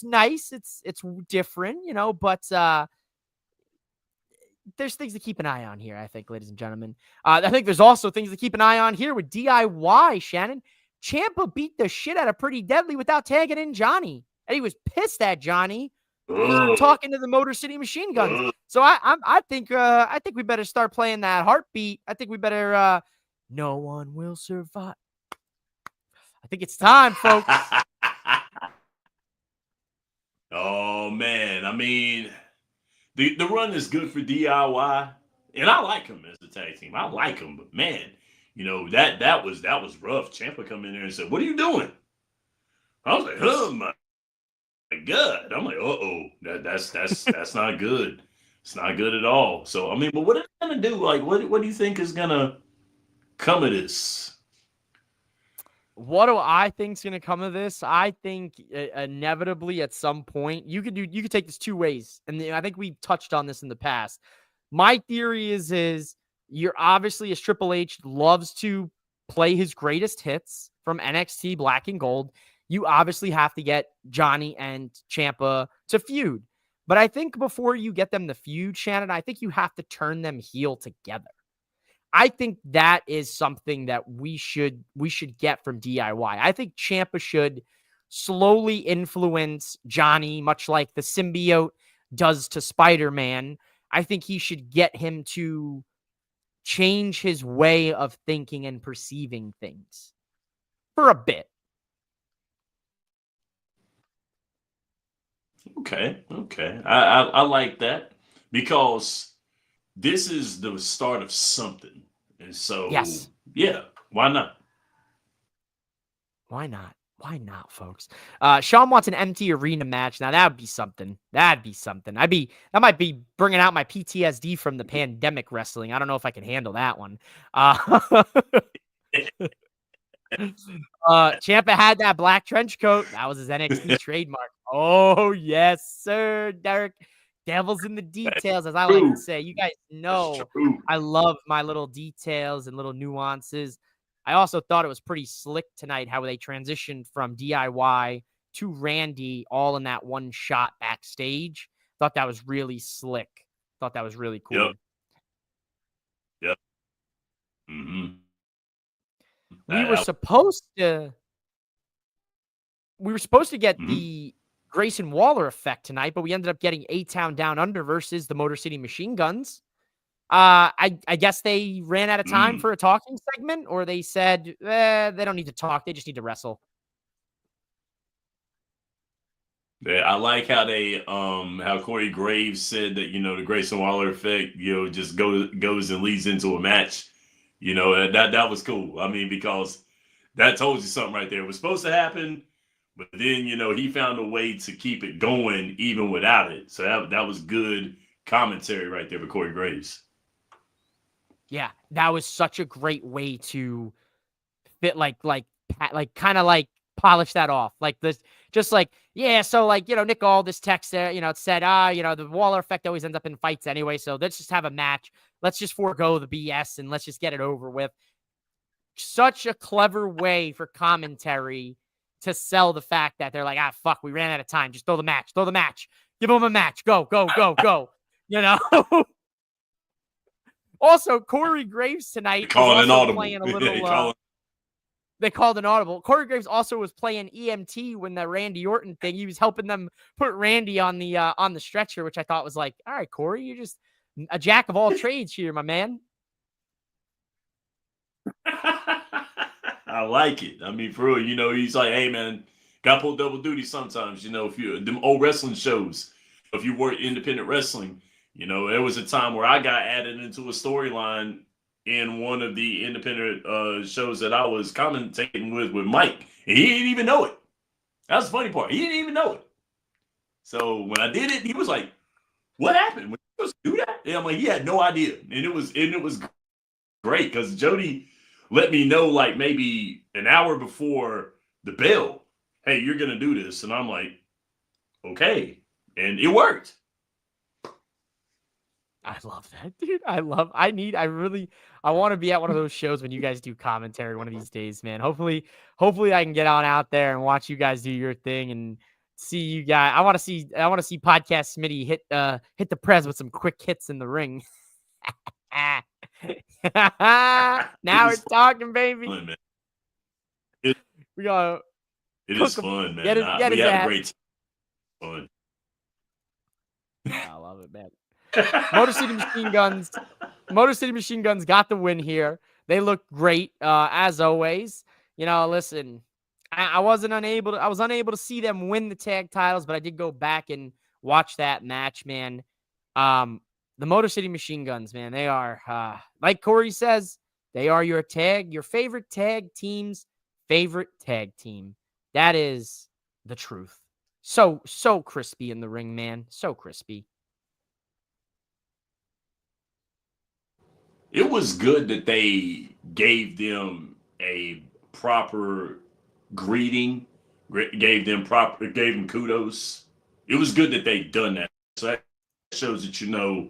nice. It's different, but there's things to keep an eye on here, I think, ladies and gentlemen. I think there's also things to keep an eye on here with DIY, Shannon. Ciampa beat the shit out of Pretty Deadly without tagging in Johnny. And he was pissed at Johnny for talking to the Motor City Machine Guns. So I think we better start playing that heartbeat. I think we better No One Will Survive. I think it's time, folks. Oh man, I mean, the run is good for DIY, and I like him as a tag team. I like him, but man, that was rough. Ciampa come in there and said, "What are you doing?" I was like, "Oh my god!" I'm like, that's not good. It's not good at all. So I mean, but what are they gonna do? Like, what do you think is gonna come of this? What do I think's going to come of this? I think inevitably at some point you could take this two ways, and I think we touched on this in the past. My theory is you're obviously, as Triple H loves to play his greatest hits from NXT Black and Gold, you obviously have to get Johnny and Ciampa to feud. But I think before you get them to feud, Shannon, I think you have to turn them heel together. I think that is something that we should get from DIY. I think Ciampa should slowly influence Johnny, much like the symbiote does to Spider-Man. I think he should get him to change his way of thinking and perceiving things for a bit. Okay. I like that because this is the start of something. And so, yes. Yeah, why not? Why not, folks? Sean wants an empty arena match. Now, that would be something. That might be bringing out my PTSD from the pandemic wrestling. I don't know if I can handle that one. Ciampa had that black trench coat. That was his NXT trademark. Oh, yes, sir, Derek. Devil's in the details, as I like to say. You guys know I love my little details and little nuances. I also thought it was pretty slick tonight how they transitioned from DIY to Randy all in that one shot backstage. Thought that was really slick. Thought that was really cool. Yep. Mm-hmm. We were supposed to get the Grayson Waller effect tonight, but we ended up getting A-Town Down Under versus the Motor City Machine Guns. I guess they ran out of time for a talking segment, or they said they don't need to talk. They just need to wrestle. Yeah, I like how they how Corey Graves said that, the Grayson Waller effect, just goes and leads into a match. That was cool. I mean, because that told you something right there. It was supposed to happen, but then, he found a way to keep it going even without it. So that was good commentary right there with Corey Graves. Yeah, that was such a great way to fit, kind of like polish that off. Like this, just like, yeah, so like, Nick Aldis text there, it said, the Waller effect always ends up in fights anyway. So let's just have a match. Let's just forego the BS and let's just get it over with. Such a clever way for commentary to sell the fact that they're like, fuck, we ran out of time. Just throw the match. Give them a match. Go. Also, Corey Graves tonight was also playing a little. They called an audible. Corey Graves also was playing EMT when the Randy Orton thing. He was helping them put Randy on the stretcher, which I thought was like, all right, Corey, you're just a jack of all trades here, my man. I like it. I mean, for real, he's like, hey, man, got to pull double duty sometimes. If you them old wrestling shows, if you work independent wrestling, there was a time where I got added into a storyline in one of the independent shows that I was commentating with Mike, and he didn't even know it. That's the funny part. He didn't even know it. So when I did it, he was like, "What happened? When you supposed to do that?" And I'm like, he had no idea, and it was great because Jody let me know like maybe an hour before the bell, "Hey, you're gonna do this," and I'm like, "Okay," and it worked. I love that, dude. I want to be at one of those shows when you guys do commentary one of these days, man. Hopefully I can get on out there and watch you guys do your thing and see you guys. I want to see Podcast Smitty hit the press with some quick hits in the ring. Now we're talking, baby. Fun, man. We got. It is fun, man. We have a great fun. I love it, man. Motor City Machine Guns got the win here. They looked great, as always. Listen, I was unable to see them win the tag titles, but I did go back and watch that match, man. The Motor City Machine Guns, man, they are, like Corey says, they are your favorite tag team's favorite tag team. That is the truth. So crispy in the ring, man. So crispy. It was good that they gave them a proper greeting, gave them kudos. It was good that they done that. So that shows that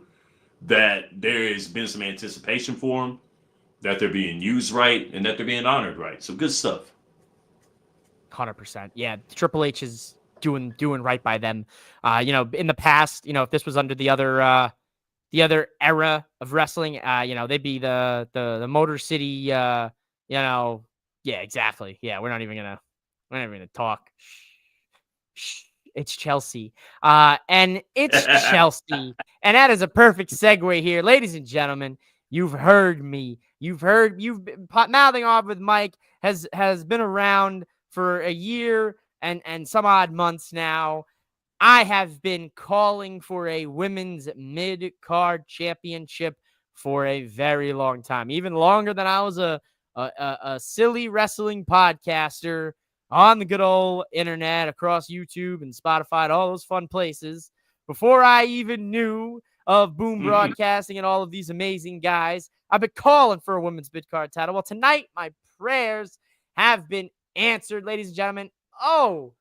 that there has been some anticipation for them, that they're being used right, and that they're being honored right. So good stuff. 100%. Yeah, Triple H is doing right by them. In the past, if this was under the other era of wrestling, they'd be the Motor City, yeah, exactly. Yeah, we're not even gonna talk. Shh. It's Chelsea. And it's Chelsea. And that is a perfect segue here. Ladies and gentlemen, you've heard me. You've been mouthing off with Mike has been around for a year and some odd months now. I have been calling for a women's mid-card championship for a very long time, even longer than I was a silly wrestling podcaster on the good old internet, across YouTube and Spotify and all those fun places. Before I even knew of Boom Broadcasting and all of these amazing guys, I've been calling for a women's mid-card title. Well, tonight, my prayers have been answered, ladies and gentlemen. Oh,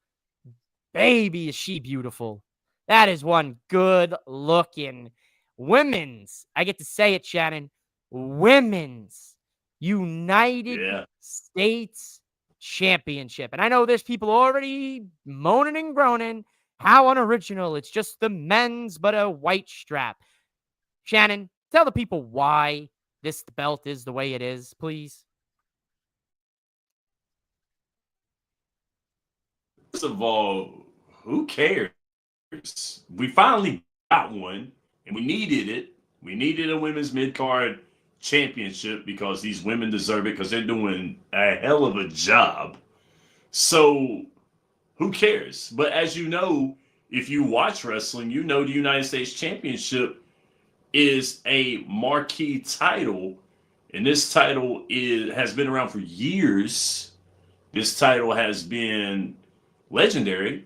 baby, is she beautiful. That is one good-looking women's, I get to say it, Shannon, women's United States Championship. And I know there's people already moaning and groaning. How unoriginal. It's just the men's, but a white strap. Shannon, tell the people why this belt is the way it is, please. First of all, who cares? We finally got one, and we needed it. We needed a women's mid-card championship because these women deserve it because they're doing a hell of a job. So who cares? But as you know, if you watch wrestling, you know the United States Championship is a marquee title, and this title has been around for years. This title has been legendary.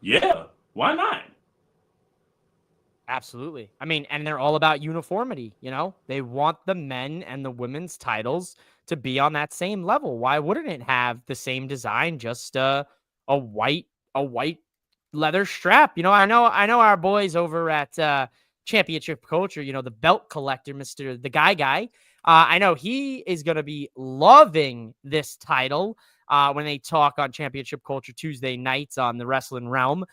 Yeah, why not? Absolutely. I mean, and they're all about uniformity, They want the men and the women's titles to be on that same level. Why wouldn't it have the same design, just a white a white leather strap? I know our boys over at Championship Culture, the belt collector, Mr. the guy. I know he is going to be loving this title when they talk on Championship Culture Tuesday nights on the Wrestling Realm.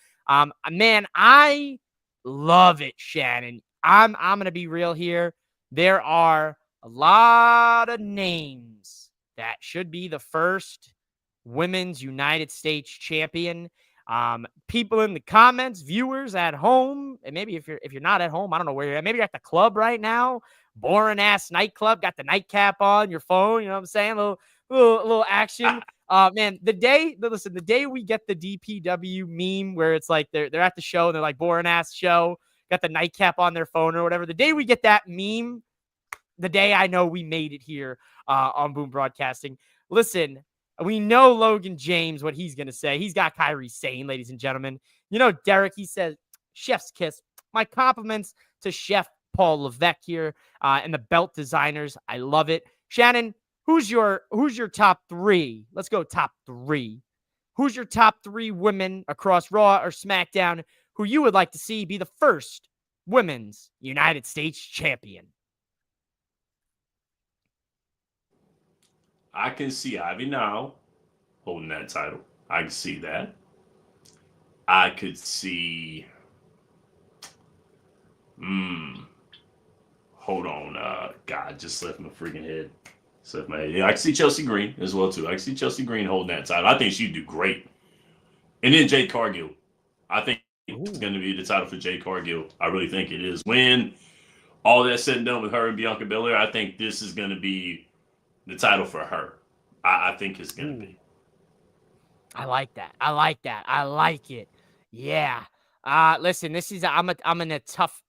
Man, I love it, Shannon. I'm gonna be real here. There are a lot of names that should be the first women's United States champion. People in the comments, viewers at home, and maybe if you're not at home, I don't know where you're at. Maybe you're at the club right now, boring ass nightclub, got the nightcap on your phone. You know what I'm saying? A little action. Man, the day we get the DPW meme where it's like they're at the show and they're like boring ass show, got the nightcap on their phone or whatever. The day we get that meme, the day I know we made it here on Boom Broadcasting. Listen, we know Logan James, what he's going to say. He's got Kyrie Sane, ladies and gentlemen. Derek, he says, chef's kiss. My compliments to Chef Paul Levesque here and the belt designers. I love it. Shannon, who's your top three? Let's go top three. Who's your top three women across Raw or SmackDown who you would like to see be the first women's United States champion? I can see Ivy now holding that title. I can see that. I could see. Hold on. God, just left my freaking head. Left my head. Yeah, I can see Chelsea Green as well too. I can see Chelsea Green holding that title. I think she'd do great. And then Jade Cargill. I think it's going to be the title for Jade Cargill. I really think it is. When all that's said and done with her and Bianca Belair, I think this is going to be the title for her. I think it's going to be. I like that. I like it. Yeah. Listen, I'm in a tough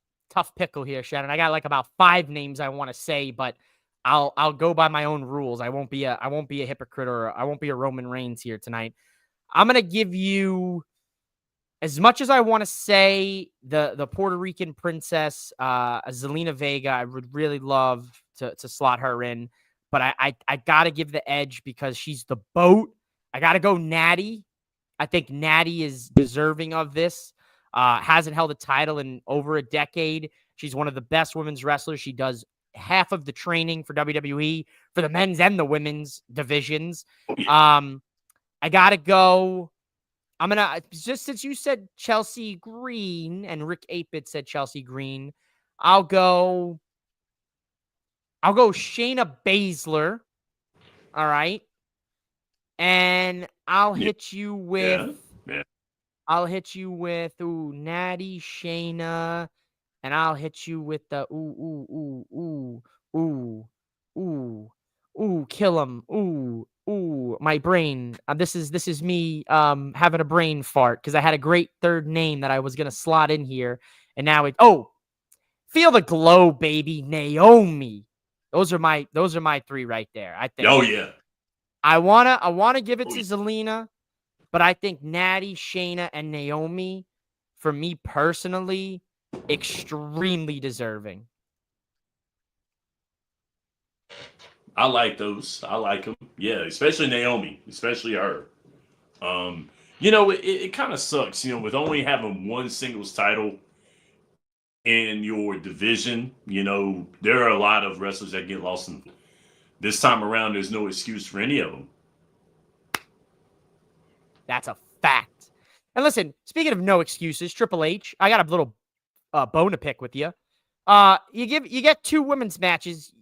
pickle here, Shannon. I got like about 5 names I want to say, but I'll go by my own rules. I won't be a hypocrite, or I won't be a Roman Reigns here tonight. I'm gonna give you, as much as I want to say the Puerto Rican princess, Zelina Vega. I would really love to slot her in, but I gotta give the edge because she's the boat. I gotta go Natty. I think Natty is deserving of this. Hasn't held a title in over a decade. She's one of the best women's wrestlers. She does half of the training for WWE for the men's and the women's divisions. I gotta go. I'm gonna, just since you said Chelsea Green and Rick Apit said Chelsea Green, I'll go Shayna Baszler. All right. And I'll hit you with Natty, Shayna, and I'll hit you with the kill him. My brain. This is me having a brain fart because I had a great third name that I was gonna slot in here, and now feel the glow, baby, Naomi. Those are my 3 right there. I think. Oh yeah. I wanna give it to Zelina, but I think Natty, Shayna, and Naomi, for me personally, extremely deserving. I like those. I like them. Yeah, especially Naomi, especially her. It kind of sucks, with only having one singles title in your division. There are a lot of wrestlers that get lost in. This time around, there's no excuse for any of them. That's a fact. And listen, speaking of no excuses, Triple H, I got a little bone to pick with you. You get 2 women's matches.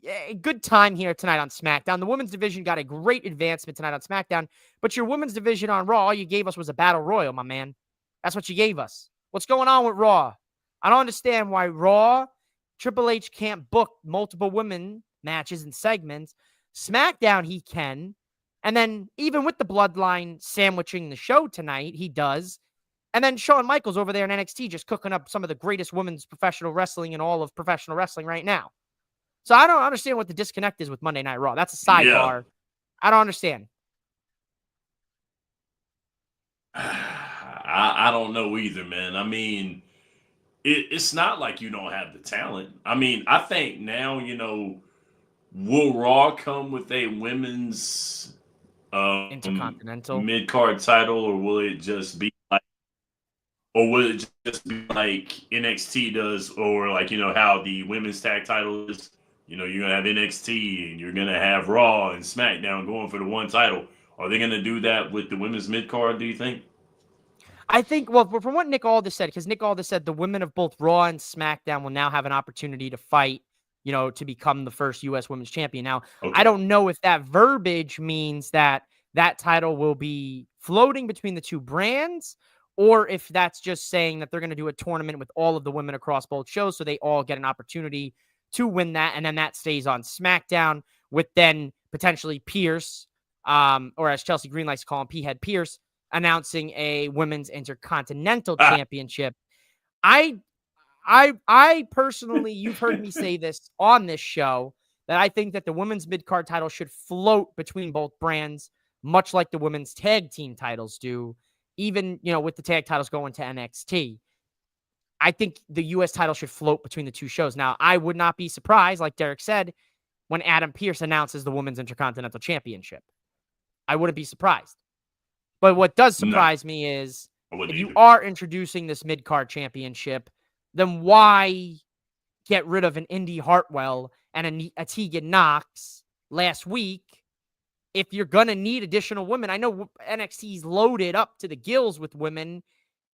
Good time here tonight on SmackDown. The women's division got a great advancement tonight on SmackDown, but your women's division on Raw, all you gave us was a battle royal, my man. That's what you gave us. What's going on with Raw? I don't understand why Raw, Triple H can't book multiple women matches and segments. SmackDown, he can. And then even with the Bloodline sandwiching the show tonight, he does. And then Shawn Michaels over there in NXT just cooking up some of the greatest women's professional wrestling in all of professional wrestling right now. So I don't understand what the disconnect is with Monday Night Raw. That's a sidebar. Yeah. I don't understand. I don't know either, man. I mean, it's not like you don't have the talent. I mean, I think now, will Raw come with a women's Intercontinental. mid-card title, or will it just be like, or will it just be like NXT does, or like, how the women's tag title is? You're going to have NXT and you're going to have Raw and SmackDown going for the one title. Are they going to do that with the women's mid-card, do you think? I think, well, from what Nick Aldis said, because Nick Aldis said the women of both Raw and SmackDown will now have an opportunity to fight, to become the first U.S. Women's Champion. Now, Okay. I don't know if that verbiage means that title will be floating between the two brands, or if that's just saying that they're going to do a tournament with all of the women across both shows so they all get an opportunity to win that, and then that stays on SmackDown with then potentially Pierce, or as Chelsea Green likes to call him, P-Head Pierce, announcing a women's intercontinental championship. I personally, you've heard me say this on this show, that I think that the women's mid-card title should float between both brands, much like the women's tag team titles do, even, with the tag titles going to NXT. I think the U.S. title should float between the two shows. Now, I would not be surprised, like Derek said, when Adam Pearce announces the women's intercontinental championship. I wouldn't be surprised. But what does surprise me is, if you are introducing this mid-card championship, then why get rid of an Indy Hartwell and a Tegan Knox last week if you're going to need additional women? I know NXT's loaded up to the gills with women,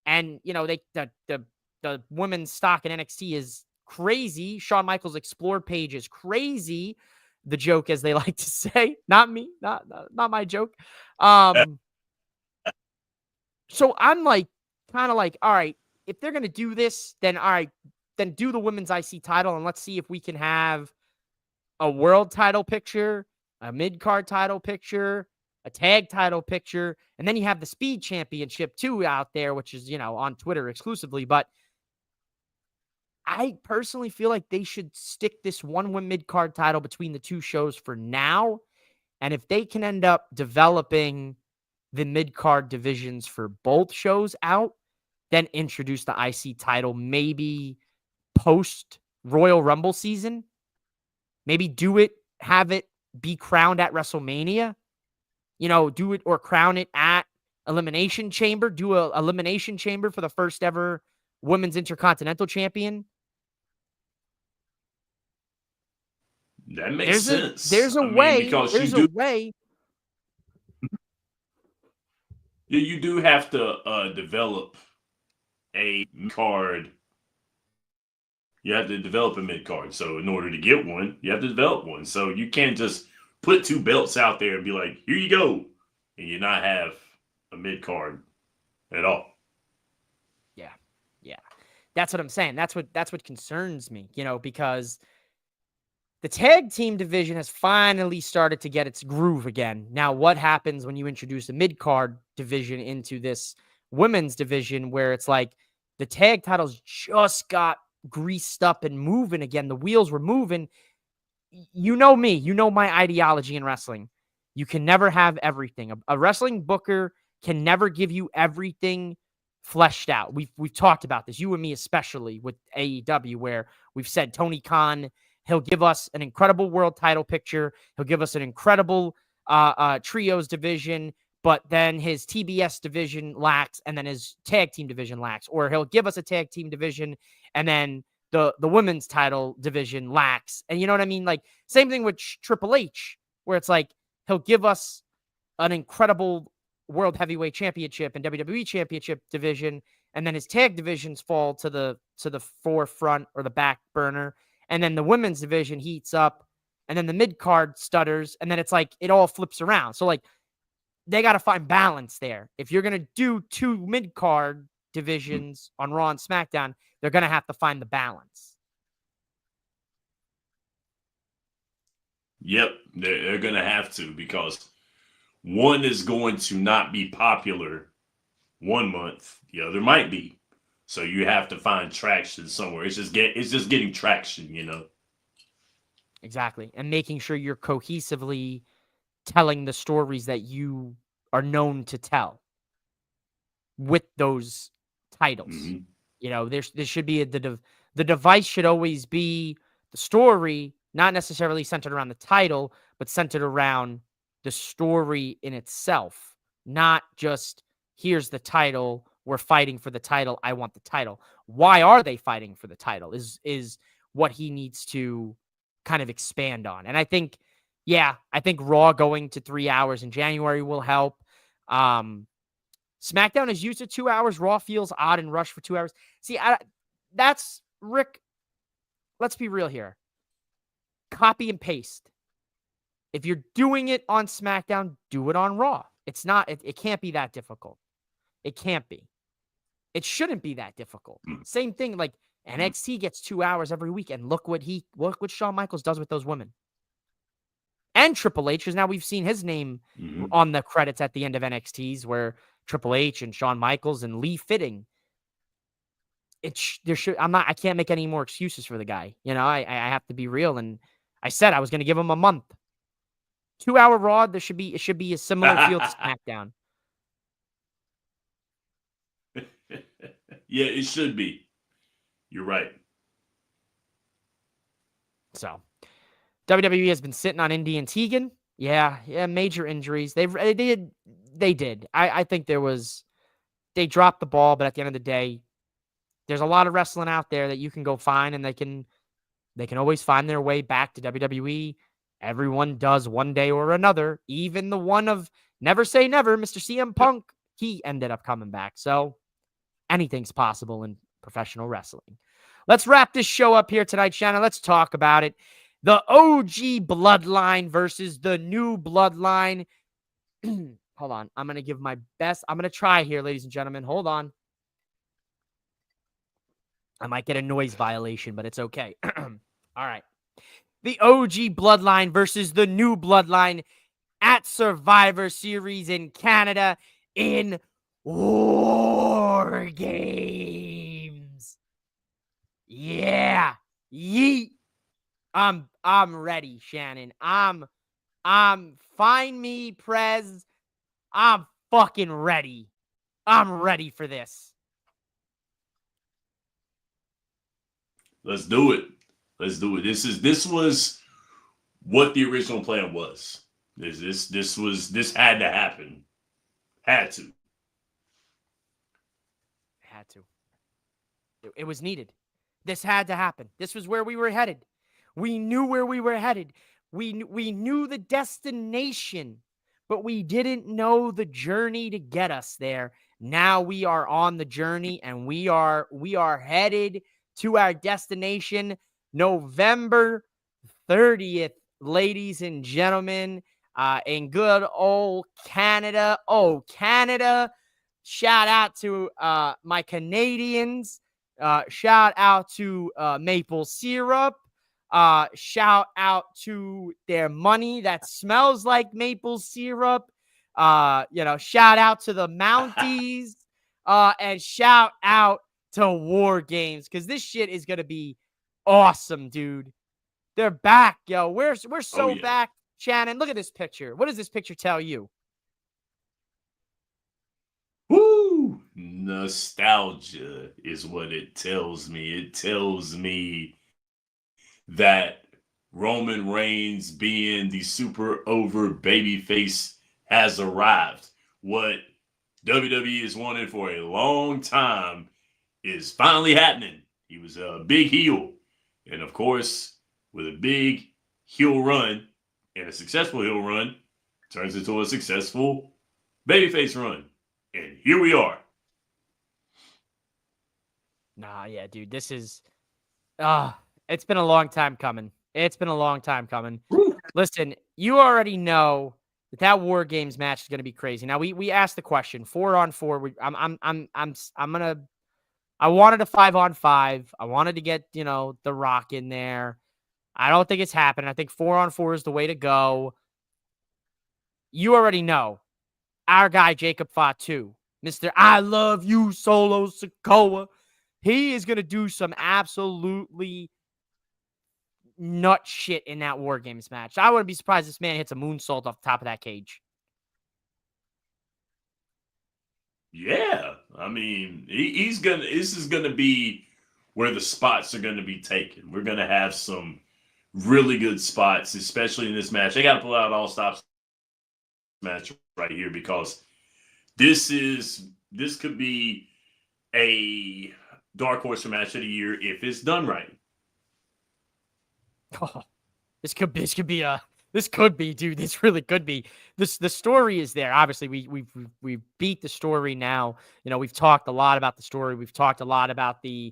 and, the women's stock in NXT is crazy. Shawn Michaels' Explore page is crazy. The joke, as they like to say. Not me. Not my joke. So I'm kind of like, all right, if they're going to do this, then all right, then do the women's IC title, and let's see if we can have a world title picture, a mid-card title picture, a tag title picture, and then you have the Speed Championship too out there, which is, on Twitter exclusively. But I personally feel like they should stick this one mid-card title between the two shows for now. And if they can end up developing the mid-card divisions for both shows out, then introduce the IC title maybe post Royal Rumble season. Maybe have it be crowned at WrestleMania. Do it or crown it at Elimination Chamber. Do a Elimination Chamber for the first ever Women's Intercontinental Champion. That makes sense. There's a way. There's a way. You do have to develop a card. You have to develop a mid card. So in order to get one, you have to develop one. So you can't just put two belts out there and be like, here you go, and you not have a mid card at all. Yeah. That's what I'm saying. That's what concerns me, because the tag team division has finally started to get its groove again. Now, what happens when you introduce a mid-card division into this women's division where it's like the tag titles just got greased up and moving again? The wheels were moving. You know me. You know my ideology in wrestling. You can never have everything. A wrestling booker can never give you everything fleshed out. We've talked about this, you and me especially, with AEW, where we've said Tony Khan, he'll give us an incredible world title picture. He'll give us an incredible trios division, but then his TBS division lacks, and then his tag team division lacks. Or he'll give us a tag team division, and then the women's title division lacks. And you know what I mean? Like, same thing with Triple H, where it's like he'll give us an incredible World Heavyweight Championship and WWE Championship division, and then his tag divisions fall to the forefront or the back burner. And then the women's division heats up, and then the mid-card stutters, and then it's like it all flips around. So, like, they got to find balance there. If you're going to do two mid-card divisions on Raw and SmackDown, they're going to have to find the balance. Yep, they're going to have to, because one is going to not be popular one month, the other might be. So you have to find traction somewhere. It's just getting traction, you know. Exactly. And making sure you're cohesively telling the stories that you are known to tell with those titles. Hmm. You know, there should be the device should always be the story, not necessarily centered around the title, but centered around the story in itself, not just here's the title, we're fighting for the title, I want the title. Why are they fighting for the title is what he needs to kind of expand on. And I think Raw going to 3 hours in January will help. SmackDown is used to 2 hours. Raw feels odd and rushed for 2 hours. See, that's Rick. Let's be real here. Copy and paste. If you're doing it on SmackDown, do it on Raw. It's not. It can't be that difficult. It can't be. It shouldn't be that difficult. Same thing. Like NXT gets 2 hours every week, and look what Shawn Michaels does with those women. And Triple H, because now we've seen his name on the credits at the end of NXTs, where Triple H and Shawn Michaels and Lee Fitting. I can't make any more excuses for the guy. You know, I have to be real. And I said I was going to give him a month. 2 hour Raw. It should be a similar feel to SmackDown. Yeah, it should be. You're right. So WWE has been sitting on Indy and Tegan. Yeah, major injuries. They did. I think they dropped the ball, but at the end of the day, there's a lot of wrestling out there that you can go find, and they can always find their way back to WWE. Everyone does one day or another. Even the one of never say never, Mr. CM Punk, he ended up coming back. So anything's possible in professional wrestling. Let's wrap this show up here tonight, Shannon. Let's talk about it. The OG Bloodline versus the new Bloodline. Hold on. I'm going to give my best. I'm going to try here, ladies and gentlemen. Hold on. I might get a noise violation, but it's okay. All right. The OG Bloodline versus the new Bloodline at Survivor Series in Canada in War Games. Yeah. Yeet. I'm ready, Shannon. I'm find me, Prez. I'm fucking ready. I'm ready for this. Let's do it. Let's do it. This was what the original plan was. This had to happen. Had to. Had to. It was needed. This had to happen. This was where we were headed. We knew where we were headed. We knew the destination, but we didn't know the journey to get us there. Now we are on the journey, and we are headed to our destination, November 30th, ladies and gentlemen, in good old Canada. Oh, Canada. Shout out to my Canadians. Shout out to maple syrup. Shout out to their money that smells like maple syrup. Shout out to the Mounties. And shout out to War Games, because this shit is gonna be awesome, dude. They're back, yo. We're so back, Shannon. Look at this picture. What does this picture tell you? Woo! Nostalgia is what it tells me. It tells me that Roman Reigns, being the super over babyface, has arrived. What WWE has wanted for a long time is finally happening. He was a big heel. And of course, with a big heel run and a successful heel run, turns into a successful babyface run. And here we are. Nah, yeah, dude. This is it's been a long time coming. It's been a long time coming. Woo. Listen, you already know that War Games match is going to be crazy. Now we asked the question 4-on-4. I wanted a 5-on-5. I wanted to get, The Rock in there. I don't think it's happening. I think 4-on-4 is the way to go. You already know our guy Jacob Fatu Mr. I love you, Solo Sikoa. He is going to do some absolutely nut shit in that War Games match. I wouldn't be surprised if this man hits a moonsault off the top of that cage. Yeah, I mean, he's gonna. This is gonna be where the spots are gonna be taken. We're gonna have some really good spots, especially in this match. They got to pull out all stops match right here because this could be a dark horse match of the year if it's done right. Oh, this could be, dude. This really could be. The story is there. Obviously, we beat the story now. You know, we've talked a lot about the story. We've talked a lot about the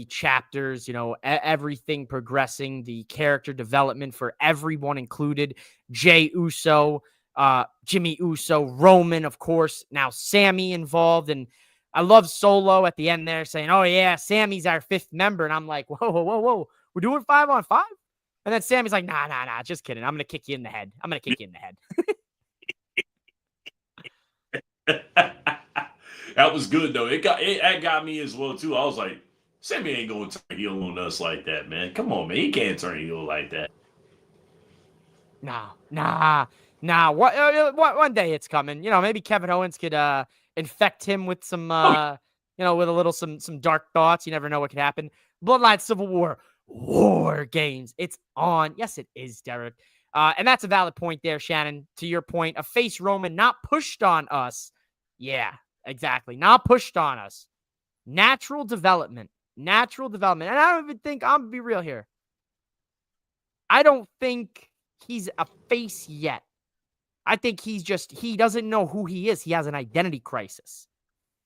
chapters. You know, everything progressing, the character development for everyone included. Jey Uso, Jimmy Uso, Roman, of course. Now Sammy involved, and I love Solo at the end there saying, "Oh yeah, Sammy's our 5th member," and I'm like, "Whoa, we're doing 5-on-5." And then Sammy's like, nah, just kidding. I'm going to kick you in the head. That was good, though. That got me as well, too. I was like, Sammy ain't going to turn heel on us like that, man. Come on, man. He can't turn heel like that. Nah. One day it's coming. You know, maybe Kevin Owens could infect him with some, you know, with a little some dark thoughts. You never know what could happen. Bloodline Civil War Games. It's on. Yes, it is, Derek. And that's a valid point there, Shannon. To your point, a face Roman not pushed on us. Yeah, exactly. Not pushed on us. Natural development. And I don't even think, I'm going to be real here. I don't think he's a face yet. I think he doesn't know who he is. He has an identity crisis.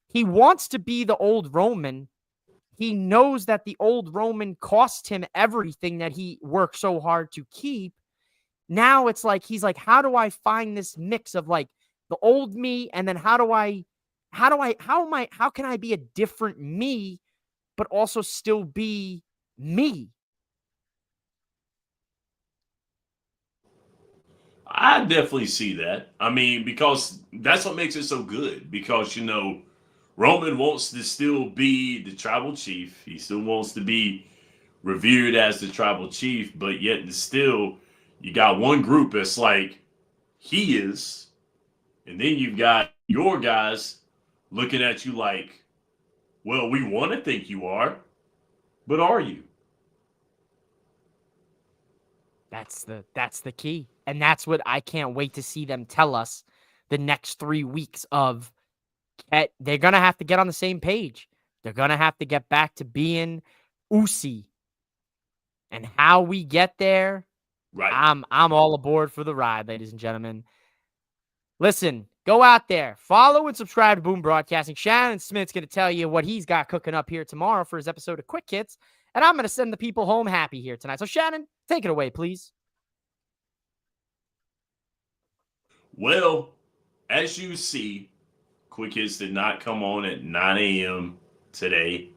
He wants to be the old Roman. He knows that the old Roman cost him everything that he worked so hard to keep. Now it's like, he's like, how do I find this mix of like the old me? And then how can I be a different me, but also still be me? I definitely see that. I mean, because that's what makes it so good. Because, you know, Roman wants to still be the tribal chief. He still wants to be revered as the tribal chief, but yet and still, you got one group that's like, he is. And then you've got your guys looking at you like, well, we want to think you are, but are you? That's the key. And that's what I can't wait to see them tell us the next 3 weeks of. They're going to have to get on the same page. They're going to have to get back to being Usi. And how we get there, Right. I'm all aboard for the ride, ladies and gentlemen. Listen, go out there, follow and subscribe to Boom Broadcasting. Shannon Smith's going to tell you what he's got cooking up here tomorrow for his episode of Quick Hits. And I'm going to send the people home happy here tonight. So, Shannon, take it away, please. Well, as you see, Quick Hits did not come on at 9 a.m. today.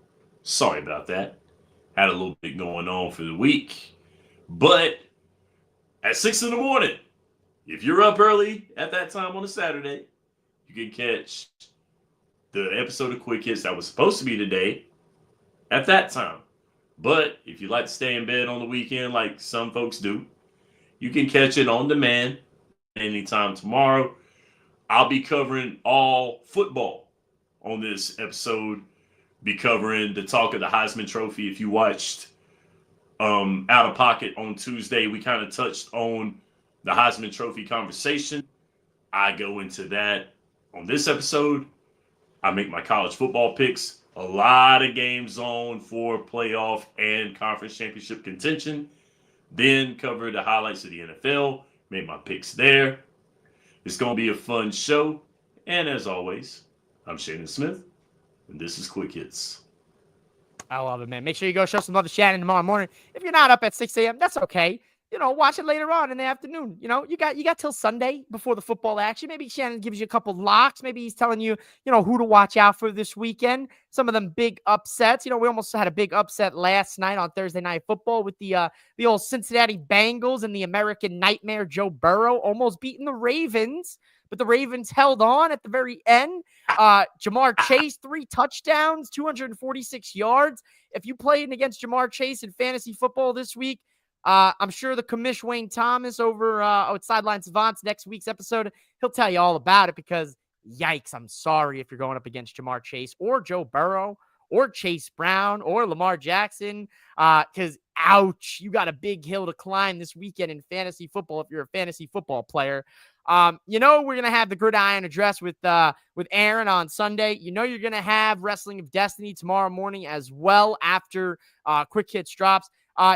Sorry about that. Had a little bit going on for the week. But at 6 in the morning, if you're up early at that time on a Saturday, you can catch the episode of Quick Hits that was supposed to be today at that time. But if you like to stay in bed on the weekend like some folks do, you can catch it on demand anytime tomorrow. I'll be covering all football on this episode. Be covering the talk of the Heisman Trophy. If you watched Out of Pocket on Tuesday, we kind of touched on the Heisman Trophy conversation. I go into that on this episode. I make my college football picks. A lot of games on for playoff and conference championship contention. Then cover the highlights of the NFL. Made my picks there. It's going to be a fun show. And as always, I'm Shannon Smith, and this is Quick Hits. I love it, man. Make sure you go show some love to Shannon tomorrow morning. If you're not up at 6 a.m., that's okay. You know, watch it later on in the afternoon. You know, you got till Sunday before the football action. Maybe Shannon gives you a couple locks. Maybe he's telling you, you know, who to watch out for this weekend. Some of them big upsets. You know, we almost had a big upset last night on Thursday Night Football with the old Cincinnati Bengals and the American Nightmare Joe Burrow almost beating the Ravens. but the Ravens held on at the very end. Jamar Chase, 3 touchdowns, 246 yards. If you played against Jamar Chase in fantasy football this week, I'm sure the commish Wayne Thomas over at Sideline Savants next week's episode, he'll tell you all about it because, yikes, I'm sorry if you're going up against Jamar Chase or Joe Burrow or Chase Brown or Lamar Jackson, because, ouch, you got a big hill to climb this weekend in fantasy football if you're a fantasy football player. We're going to have the Gridiron Address with Aaron on Sunday. You're going to have Wrestling of Destiny tomorrow morning as well after Quick Hits drops.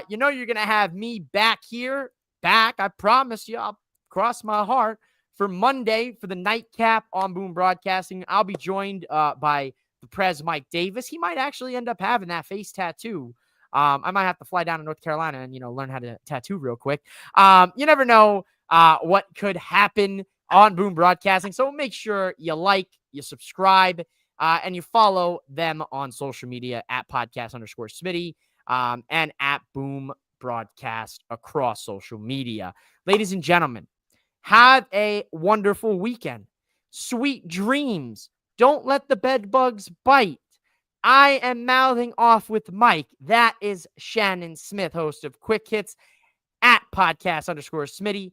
You're going to have me back here. I promise you, I'll cross my heart, for Monday for the Nightcap on Boom Broadcasting. I'll be joined by the Prez Mike Davis. He might actually end up having that face tattoo. I might have to fly down to North Carolina and, learn how to tattoo real quick. You never know what could happen on Boom Broadcasting. So make sure you like, you subscribe, and you follow them on social media at podcast_Smitty and at Boom Broadcast across social media. Ladies and gentlemen, have a wonderful weekend. Sweet dreams. Don't let the bed bugs bite. I am mouthing off with Mike. That is Shannon Smith, host of Quick Hits at podcast_Smitty.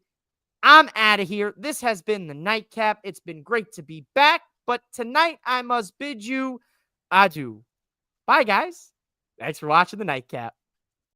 I'm out of here. This has been the Nightcap. It's been great to be back, but tonight I must bid you adieu. Bye, guys. Thanks for watching the Nightcap.